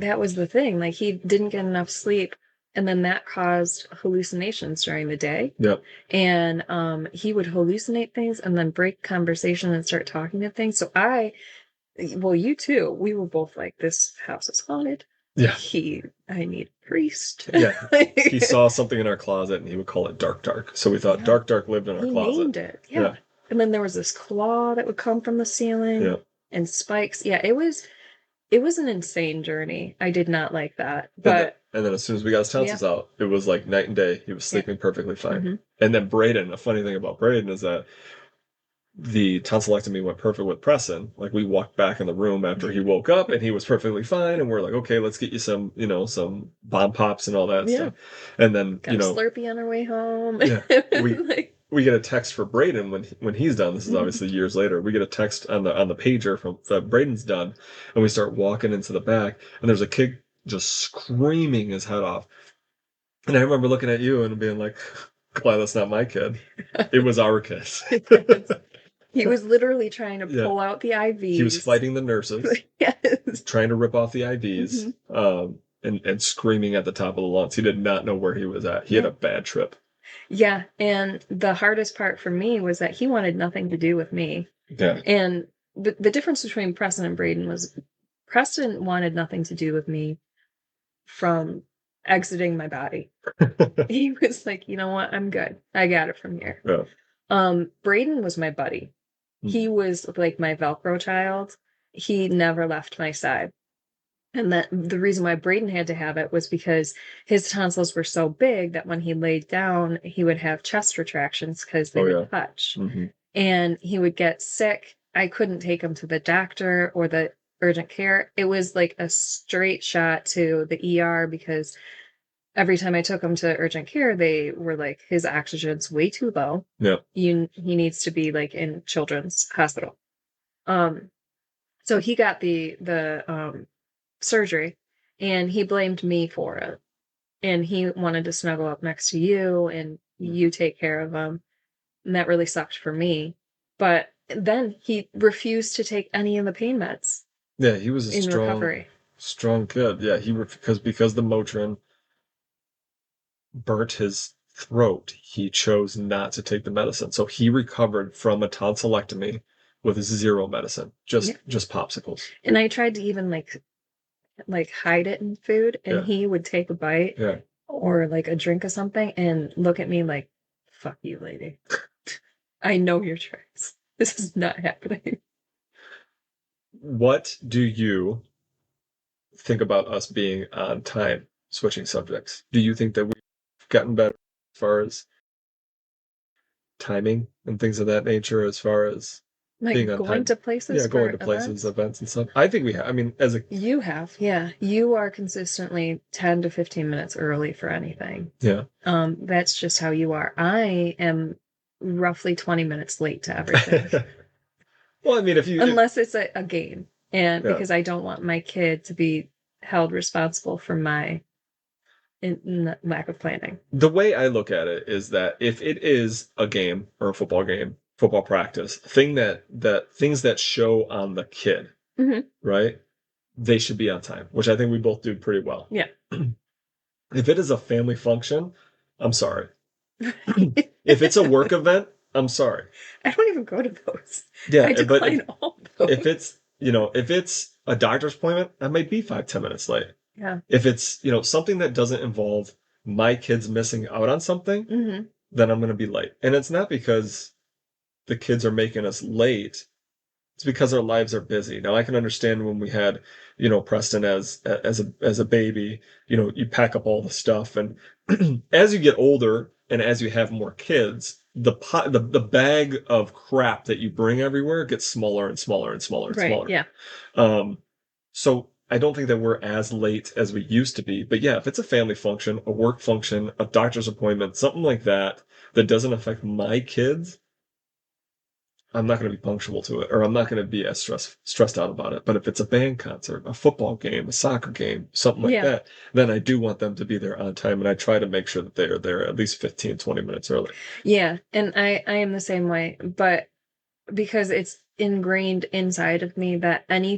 that was the thing. Like he didn't get enough sleep, and then that caused hallucinations during the day. Yep. And he would hallucinate things and then break conversation and start talking to things. So well, you too, we were both like, this house is haunted. Yeah. I need a priest. Yeah. He saw something in our closet and he would call it Dark Dark. So we thought Yeah. Dark Dark lived in our He closet. named it. Yeah. Yeah. And then there was this claw that would come from the ceiling Yeah. and spikes. Yeah, it was an insane journey. I did not like that. But And then as soon as we got his tonsils out, it was like night and day. He was yeah. sleeping perfectly fine. Mhm. And then Braden, a funny thing about Braden is that the tonsillectomy went perfect with Preston. Like we walked back in the room after he woke up and he was perfectly fine. And we're like, okay, let's get you some, some bomb pops and all that Yeah. stuff. And then, Got a Slurpee on our way home. yeah, Like, we get a text for Braden when he's done. This is Mhm. obviously years later. We get a text on the pager from that Braden's done, and we start walking into the back, and there's a kid just screaming his head off. And I remember looking at you and being like, "Glad that's not my kid. It was our kid." he was literally trying to Yeah. pull out the IVs. He was fighting the nurses, Yes. trying to rip off the IVs, and screaming at the top of the lungs. He did not know where he was at. He had a bad trip. Yeah, and the hardest part for me was that he wanted nothing to do with me. Yeah. And the difference between Preston and Braden was Preston wanted nothing to do with me from exiting my body. He was like, you know what, I'm good. I got it from here. Yeah. Braden was my buddy. He was like my Velcro child. He never left my side. And that the reason why Braden had to have it was because his tonsils were so big that when he laid down, he would have chest retractions because they would touch. And he would get sick. I couldn't take him to the doctor or the urgent care. It was like a straight shot to the ER because every time I took him to urgent care, they were like, his oxygen's way too low. Yeah. He needs to be like in children's hospital. So he got the surgery and he blamed me for it. And he wanted to snuggle up next to you and you take care of him. And that really sucked for me. But then he refused to take any of the pain meds. Yeah, he was a in strong, recovery. strong kid. Yeah, because the Motrin burnt his throat, he chose not to take the medicine. So he recovered from a tonsillectomy with zero medicine, just popsicles. And I tried to even like hide it in food, and he would take a bite or like a drink of something and look at me like, "Fuck you, lady. I know your tricks. This is not happening." What do you think about us being on time, switching subjects? Do you think that we've gotten better as far as timing and things of that nature, as far as Like being on going time? to places Yeah, going for to places, events? events and stuff. I think we have. I mean, You have, yeah. You are consistently 10 to 15 minutes early for anything. Yeah. That's just how you are. I am roughly 20 minutes late to everything. Well, I mean, unless it's a game, and because I don't want my kid to be held responsible for my lack of planning. The way I look at it is that if it is a game or a football game, football practice, things that show on the kid, right? They should be on time, which I think we both do pretty well. Yeah. If it is a family function, I'm sorry. If it's a work event, I'm sorry. I don't even go to those. I Yeah, but decline all of if those. it's, if it's a doctor's appointment, I might be 5, 10 minutes late. Yeah. If it's, something that doesn't involve my kids missing out on something, Hmm. then I'm going to be late. And it's not because the kids are making us late. It's because our lives are busy. Now I can understand when we had, Preston as a baby, you pack up all the stuff, and as you get older and as you have more kids, the bag of crap that you bring everywhere gets smaller and smaller and smaller and Right. smaller. Yeah. Um, so I don't think that we're as late as we used to be. But yeah, if it's a family function, a work function, a doctor's appointment, something like that that doesn't affect my kids, I'm not going to be punctual to it, or I'm not going to be as stressed out about it. But if it's a band concert, a football game, a soccer game, something like Yeah. that, then I do want them to be there on time, and I try to make sure that they are there at least 15, 20 minutes early. Yeah. And I am the same way, but because it's ingrained inside of me that any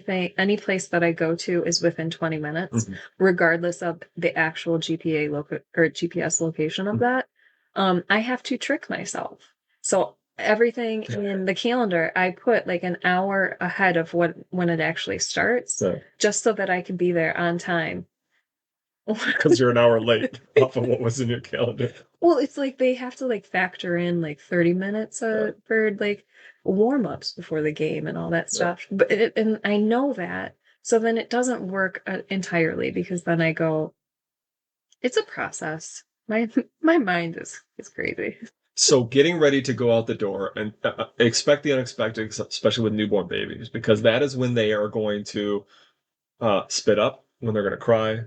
place that I go to is within 20 minutes, Mm-hmm. regardless of the actual GPS location of that. I have to trick myself. So everything in the calendar, I put like an hour ahead of when it actually starts, So, just so that I can be there on time. because you're an hour late off of what was in your calendar. Well, it's like they have to like factor in like 30 minutes for like warm-ups before the game and all that Yeah. stuff. But and I know that. So then it doesn't work entirely, because then I go, it's a process. My my mind is crazy. So getting ready to go out the door and expect the unexpected, especially with newborn babies, because that is when they are going to spit up, when they're going to cry.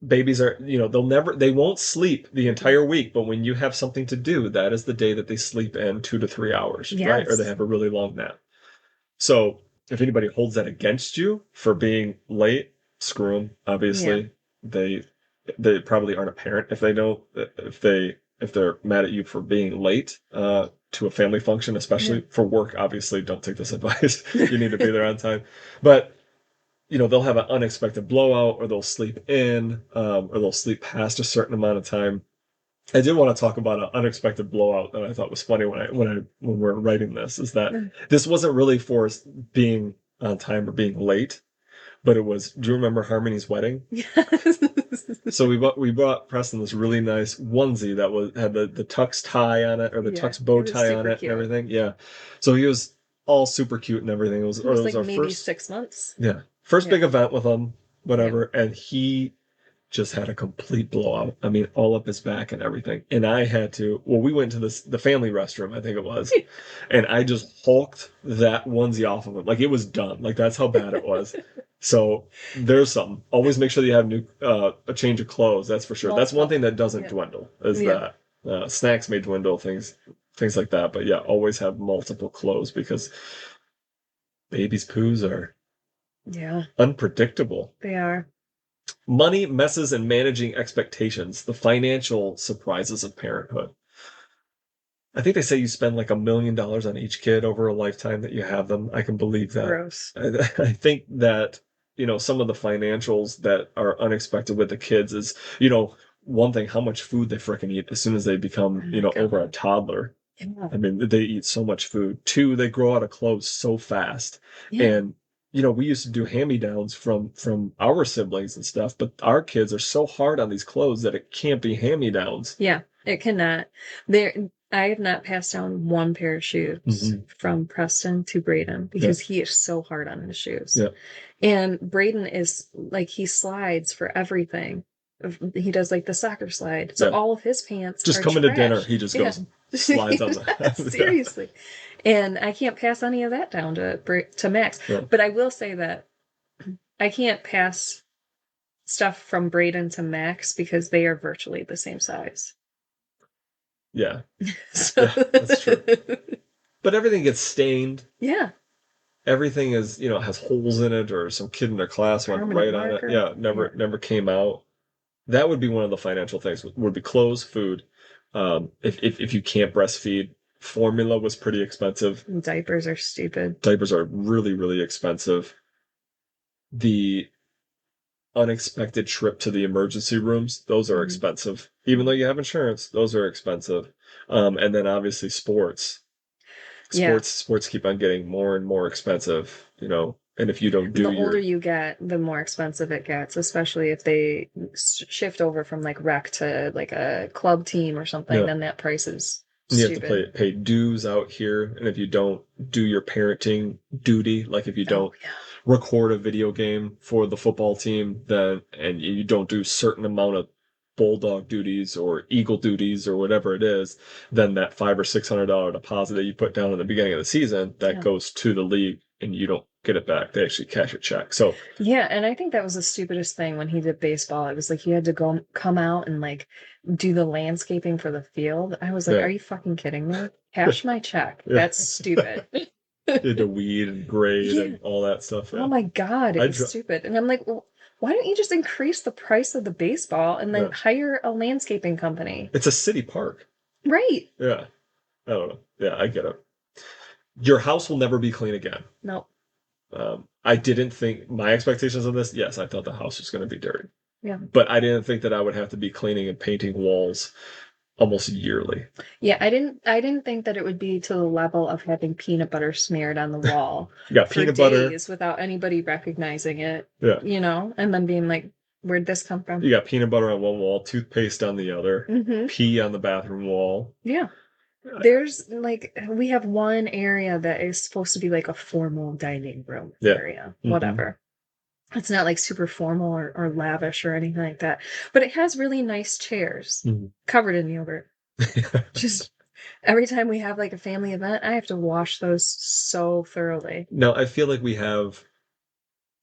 Babies are, they won't sleep the entire week, but when you have something to do, that is the day that they sleep in 2 to 3 hours, right? Or they Yes. have a really long nap. So if anybody holds that against you for being late, screw them. Yeah. Obviously, they they probably aren't a parent if they don't if they're mad at you for being late to a family function, Yeah. especially for work. Obviously, don't take this advice. You need to be there on time, but they'll have an unexpected blowout, or they'll sleep in, or they'll sleep past a certain amount of time. I did want to talk about an unexpected blowout that I thought was funny when we're writing this, is that this wasn't really for being on time or being late, but it was. Do you remember Harmony's wedding? Yes. So we bought Preston this really nice onesie that had the tux tie on it, or the Yeah, tux bow it was tie on super it and cute. everything. Yeah, so he was all super cute and everything. It It was was like our maybe first, 6 months. yeah, first Yeah. big event with him, Yeah. whatever, and he just had a complete blowout. I mean, all up his back and everything. And I had to, well, we went to the family restroom, I think it was, and I just hulked that onesie off of him. Like, it was done. Like, that's how bad it was. So there's something. Always make sure that you have a change of clothes. That's for sure. That's one Multiple. thing that doesn't Yeah. dwindle, is Yeah. that snacks may dwindle, things like that. But yeah, always have multiple clothes, because babies' poos are Yeah. unpredictable. They are. Money, messes, and managing expectations, the financial surprises of parenthood. I think they say you spend like $1 million on each kid over a lifetime that you have them. I can believe that. Gross. I think that, some of the financials that are unexpected with the kids is, one thing, how much food they freaking eat as soon as they become, Oh my over a God. toddler. Yeah. I mean, they eat so much food. Two, they grow out of clothes so fast. Yeah. And we used to do hand-me-downs from our siblings and stuff, but our kids are so hard on these clothes that it can't be hand-me-downs. Yeah. It cannot. There, I have not passed down one pair of shoes Hmm. from Preston to Braden, Yeah, because he is so hard on his shoes. yeah, And Braden is like, he slides for everything. He does like the soccer slide. So yeah. all of his pants Just are coming to dinner, trash. he just Yeah. goes slides on the. Yeah, Seriously. And I can't pass any of that down to Max. yeah, But I will say that I can't pass stuff from Braden to Max, because they are virtually the same size. yeah, So yeah. That's true. But everything gets stained. yeah, Everything is, has holes in it, or some kid in their class went permanent right on it. marker. Yeah, Yeah. never came out. That would be one of the financial things. Would be clothes, food. If you can't breastfeed, formula was pretty expensive. And diapers are stupid. Diapers are really, really expensive. The unexpected trip to the emergency rooms, those are Mhm. expensive. Even though you have insurance, those are expensive. And then obviously sports. Yeah. Sports keep on getting more and more expensive, and if you don't And do the older your you get, the more expensive it gets, especially if they shift over from like rec to like a club team or something, yeah, then that price is and you have to stupid. pay dues out here, and if you don't do your parenting duty, like if you Oh, don't yeah. record a video game for the football team, then and you don't do certain amount of bulldog duties or eagle duties or whatever it is, then that $500 or $600 deposit that you put down in the beginning of the season that Yeah. goes to the league, and you don't get it back. They actually cash a check. So Yeah, and I think that was the stupidest thing when he did baseball. It was like he had to go come out and like do the landscaping for the field. I was like, yeah, "Are you fucking kidding me? Cash my check. yeah, That's stupid." you had to weed and grade Yeah. and all that stuff. Oh Yeah, my God, it I was stupid. And I'm like, well, why don't you just increase the price of the baseball and then yeah, hire a landscaping company? it's a city park. Right. Yeah, I don't know. Yeah, I get it. Your house will never be clean again. No. I didn't think my expectations of this. Yes, I thought the house was going to be dirty, Yeah. but I didn't think that I would have to be cleaning and painting walls almost yearly. Yeah, I didn't think that it would be to the level of having peanut butter smeared on the wall You got for peanut butter. days without anybody recognizing it, Yeah, and then being like, where'd this come from? you got peanut butter on one wall, toothpaste on the other, Mm-hmm. pee on the bathroom wall. Yeah. There's like we have one area that is supposed to be like a formal dining room Yeah. area, Mm-hmm. whatever. It's not like super formal or lavish or anything like that, but it has really nice chairs Mm-hmm. covered in yogurt. Just every time we have like a family event, I have to wash those so thoroughly. Now I feel like we have,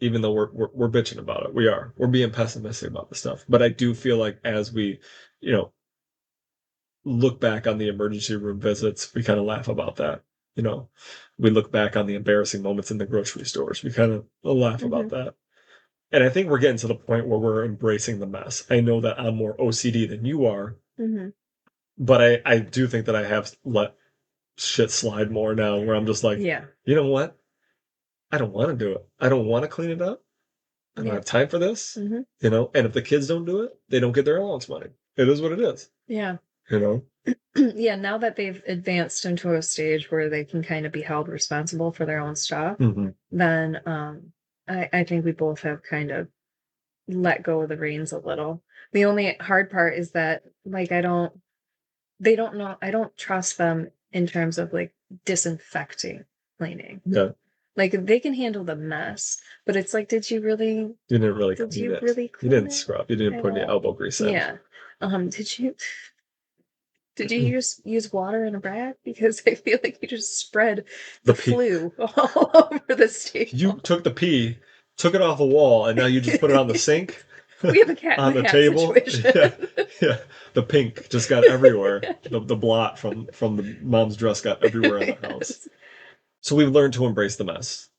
even though we're bitching about it, we're being pessimistic about the stuff. But I do feel like as we, you know, look back on the emergency room visits, we kind of laugh about that. You know, we look back on the embarrassing moments in the grocery stores. We kind of laugh about Hmm. that. And I think we're getting to the point where we're embracing the mess. I know that I'm more OCD than you are, Hmm. but I do think that I have let shit slide more now where I'm just like, Yeah. you know what? I don't want to do it. I don't want to clean it up. I don't Yeah. have time for this. Hmm. And if the kids don't do it, they don't get their allowance money. It is what it is. Yeah. You know? Yeah. Now that they've advanced into a stage where they can kind of be held responsible for their own stuff, Mm-hmm. then I think we both have kind of let go of the reins a little. The only hard part is that like they don't know I don't trust them in terms of like disinfecting cleaning. Yeah. Like they can handle the mess, but it's like, You didn't really did clean you it. really You clean didn't it scrub. You didn't at put any all? elbow grease in. Yeah. Did you use water in a rag? Because I feel like you just spread The the pee. flu all over the You table. took the pee, took it off a wall, and now you just put it on the sink, We have a cat in on the the hat table. situation. Yeah, yeah. The pink just got everywhere. The blot from the mom's dress got everywhere in the house. Yes. So we've learned to embrace the mess.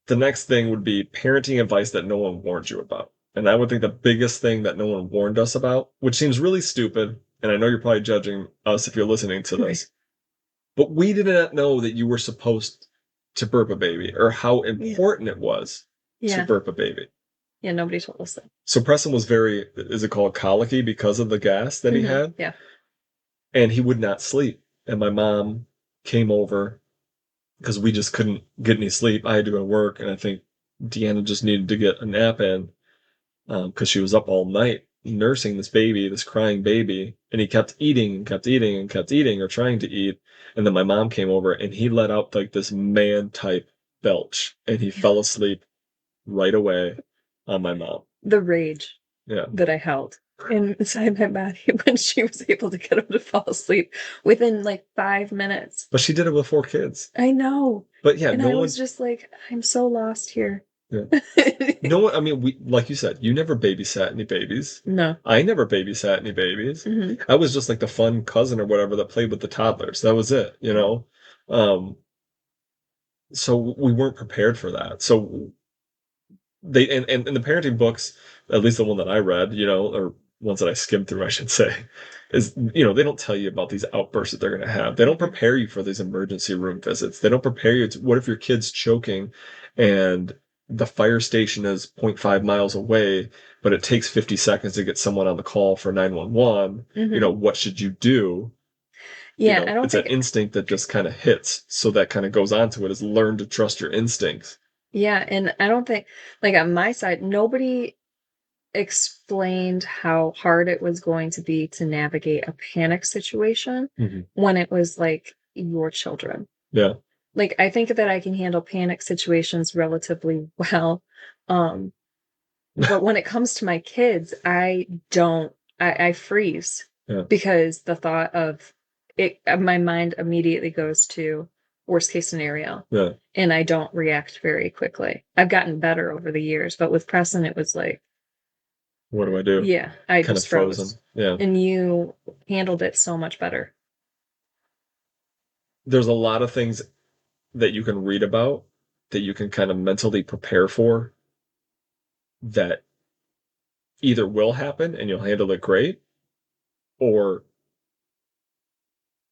The next thing would be parenting advice that no one warned you about. And I would think the biggest thing that no one warned us about, which seems really stupid, and I know you're probably judging us if you're listening to Right. this, but we did not know that you were supposed to burp a baby or how Yeah. important it was to Yeah. burp a baby. Yeah. Nobody told us that. So Preston was very, is it called colicky because of the gas that he had? Yeah. And he would not sleep. And my mom came over because we just couldn't get any sleep. I had to go to work, and I think Deanna just needed to get a nap in because she was up all night nursing this baby, this crying baby, and he kept eating and kept eating and kept eating or trying to eat. And then my mom came over, and he let out like this man type belch, and he Yeah. fell asleep right away on my mom. The rage Yeah. that I held inside my body when she was able to get him to fall asleep within like 5 minutes. But she did it with 4 kids. I know. But yeah, And no I one. was just like, I'm so lost here. Yeah. No one. I mean, we like you said, you never babysat any babies. No. I never babysat any babies. Hmm. I was just like the fun cousin or whatever that played with the toddlers. That was it, you know. Um, so we weren't prepared for that. So they and in the parenting books, at least the one that I read, or ones that I skimmed through, I should say, is they don't tell you about these outbursts that they're going to have. They don't Mhm. prepare you for these emergency room visits. They don't prepare you to what if your kid's choking and the fire station is 0.5 miles away, but it takes 50 seconds to get someone on the call for 911. What should you do? Yeah, I don't It's an think instinct that just kind of hits. So that kind of goes on to it is learn to trust your instincts. yeah, and I don't think like on my side, nobody explained how hard it was going to be to navigate a panic situation when it was like your children. Yeah. Like I think that I can handle panic situations relatively well. Um, but when it comes to my kids, I don't I freeze Yeah. because the thought of it my mind immediately goes to worst case scenario. Yeah. And I don't react very quickly. I've gotten better over the years, but with Preston it was like, What do I do? yeah, I Kind of just frozen. froze. Yeah. And you handled it so much better. There's a lot of things that you can read about that you can kind of mentally prepare for that either will happen and you'll handle it great, or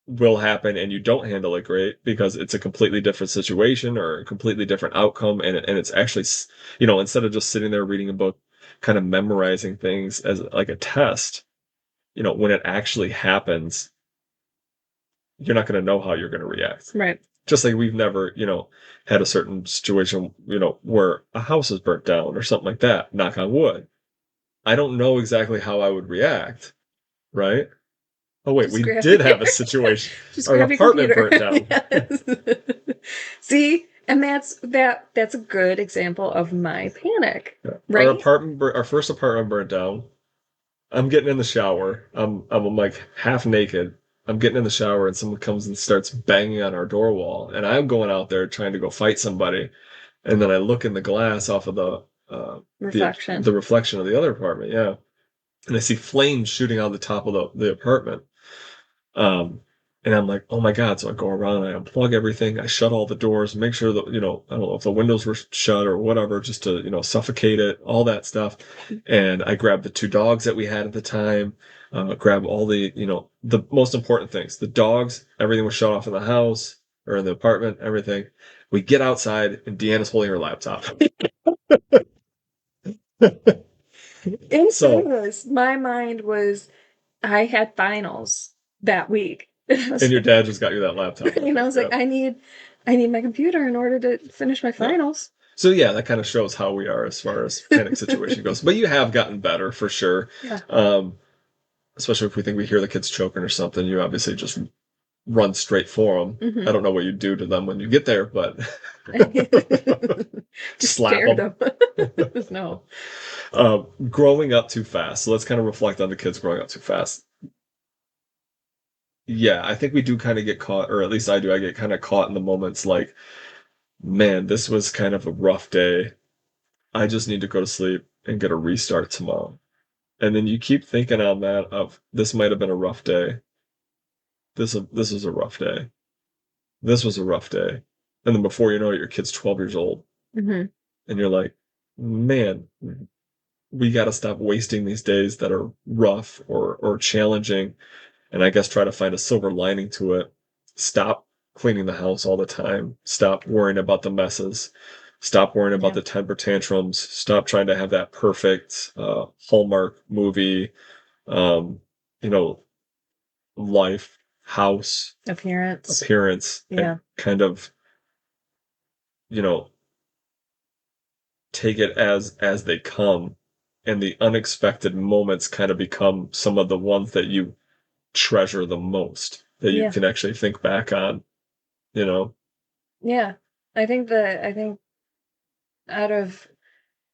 will happen and you don't handle it great because it's a completely different situation or a completely different outcome, and it's actually, instead of just sitting there reading a book, kind of memorizing things as like a test, when it actually happens, you're not going to know how you're going to react. Right. Just like we've never, had a certain situation, where a house is burnt down or something like that, knock on wood. I don't know exactly how I would react, right? Oh wait, Just we grab did have a situation. just Our grab your apartment computer. burnt down. Yes. See, and that's a good example of my panic, Yeah. right? Our first apartment burnt down. I'm getting in the shower. I'm like half naked. I'm getting in the shower and someone comes and starts banging on our door wall, and I'm going out there trying to go fight somebody. And then I look in the glass off of Reflection. the reflection of the other apartment, yeah, and I see flames shooting out of the top of the apartment. Um, and I'm like, oh my God. So I go around, I unplug everything, I shut all the doors, make sure that, I don't know if the windows were shut or whatever, just to, suffocate it, all that stuff. And I grabbed the two dogs that we had at the time, grab all the, the most important things, the dogs, everything was shut off in the house or in the apartment, everything. We get outside and Deanna's holding her laptop. In So, fairness, my mind was I had finals that week. and your dad just got you that laptop. And I was like, Yeah. I need my computer in order to finish my Yeah. finals. So yeah, that kind of shows how we are as far as panic situation goes. But you have gotten better for sure. Yeah. Especially if we think we hear the kids choking or something, you obviously just run straight for them. Mm-hmm. I don't know what you do to them when you get there, but Just slap scared them. them. No. Growing up too fast. So let's kind of reflect on the kids growing up too fast. Yeah, I think we do kind of get caught, or at least I do. I get kind of caught in the moments like, man, this was kind of a rough day. I just need to go to sleep and get a restart tomorrow. And then you keep thinking on that of this might have been a rough day. This was a rough day. This was a rough day. And then before you know it, your kid's 12 years old. Mm-hmm. And you're like, man, we got to stop wasting these days that are rough or challenging. And I guess try to find a silver lining to it. Stop cleaning the house all the time. Stop worrying about the messes. Stop worrying about Yeah. the temper tantrums. Stop trying to have that perfect Hallmark movie, um, you know, life, house, Appearance. appearance, and Yeah. kind of, you know, take it as they come. And the unexpected moments kind of become some of the ones that you treasure the most, that you Yeah. can actually think back on, you know? Yeah. I think out of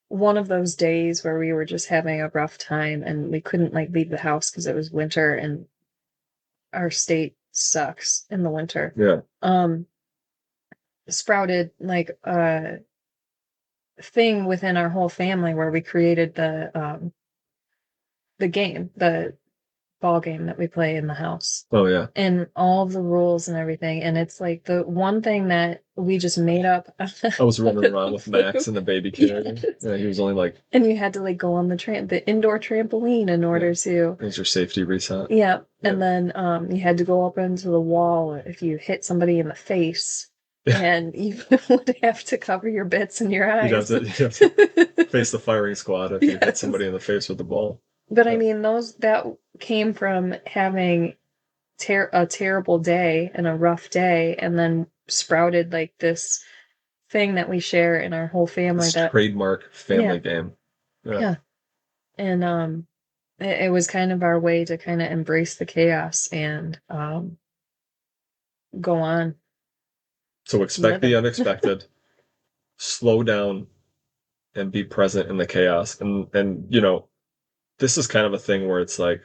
one of those days where we were just having a rough time and we couldn't like leave the house because it was winter and our state sucks in the winter. Yeah. Um sprouted like a thing within our whole family where we created the game, the ball game that we play in the house. Oh, yeah. And all the rules and everything. And it's like the one thing that we just made up. I was running around with Max in the baby carrier. Yes. Yeah, he was only like, And you had to like go on the indoor trampoline in order to. it was your safety reset. Yeah. Yeah. And then you had to go up into the wall if you hit somebody in the face. and you would have to cover your bits and your eyes. you'd have to face the firing squad if you hit Yes. somebody in the face with the ball. But I Yeah. mean, that came from having a terrible day and a rough day, and then sprouted like this thing that we share in our whole family This that, trademark yeah, family game. Yeah. yeah. And it was kind of our way to kind of embrace the chaos and go on So expect the living. unexpected, slow down, and be present in the chaos. And this is kind of a thing where it's like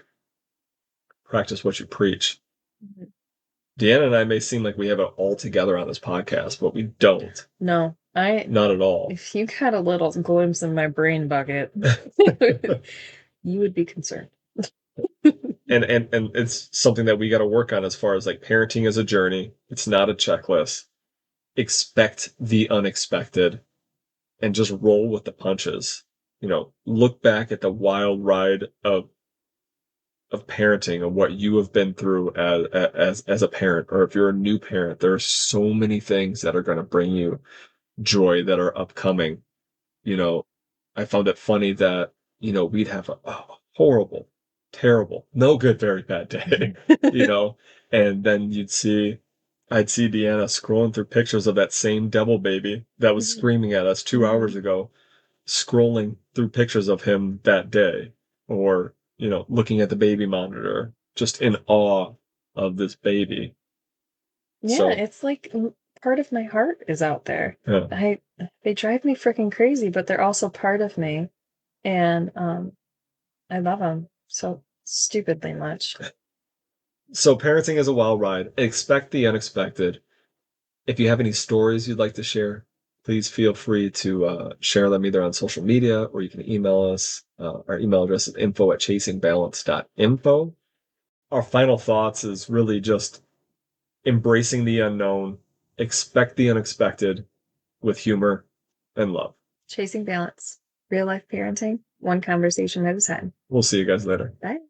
practice what you preach. Mhm. Deanna and I may seem like we have it all together on this podcast, but we don't. No, Not at all. if you got a little glimpse in my brain bucket, you would be concerned. And it's something that we got to work on as far as like parenting is a journey. It's not a checklist. Expect the unexpected and just roll with the punches. Look back at the wild ride of parenting and what you have been through as a parent, or if you're a new parent, there are so many things that are going to bring you joy that are upcoming. you know I found it funny that we'd have a horrible, terrible, no good, very bad day. And then I'd see Deanna scrolling through pictures of that same devil baby that was screaming at us 2 hours ago, scrolling through pictures of him that day, or looking at the baby monitor just in awe of this baby. Yeah, So it's like part of my heart is out there. yeah. They drive me freaking crazy, but they're also part of me, and I love them so stupidly much. So parenting is a wild ride. Expect the unexpected. If you have any stories you'd like to share, please feel free to share them either on social media, or you can email us. Our email address is info@chasingbalance.info. Our final thoughts is really just embracing the unknown, expect the unexpected with humor and love. Chasing balance, real life parenting, one conversation at a time. We'll see you guys later. Bye.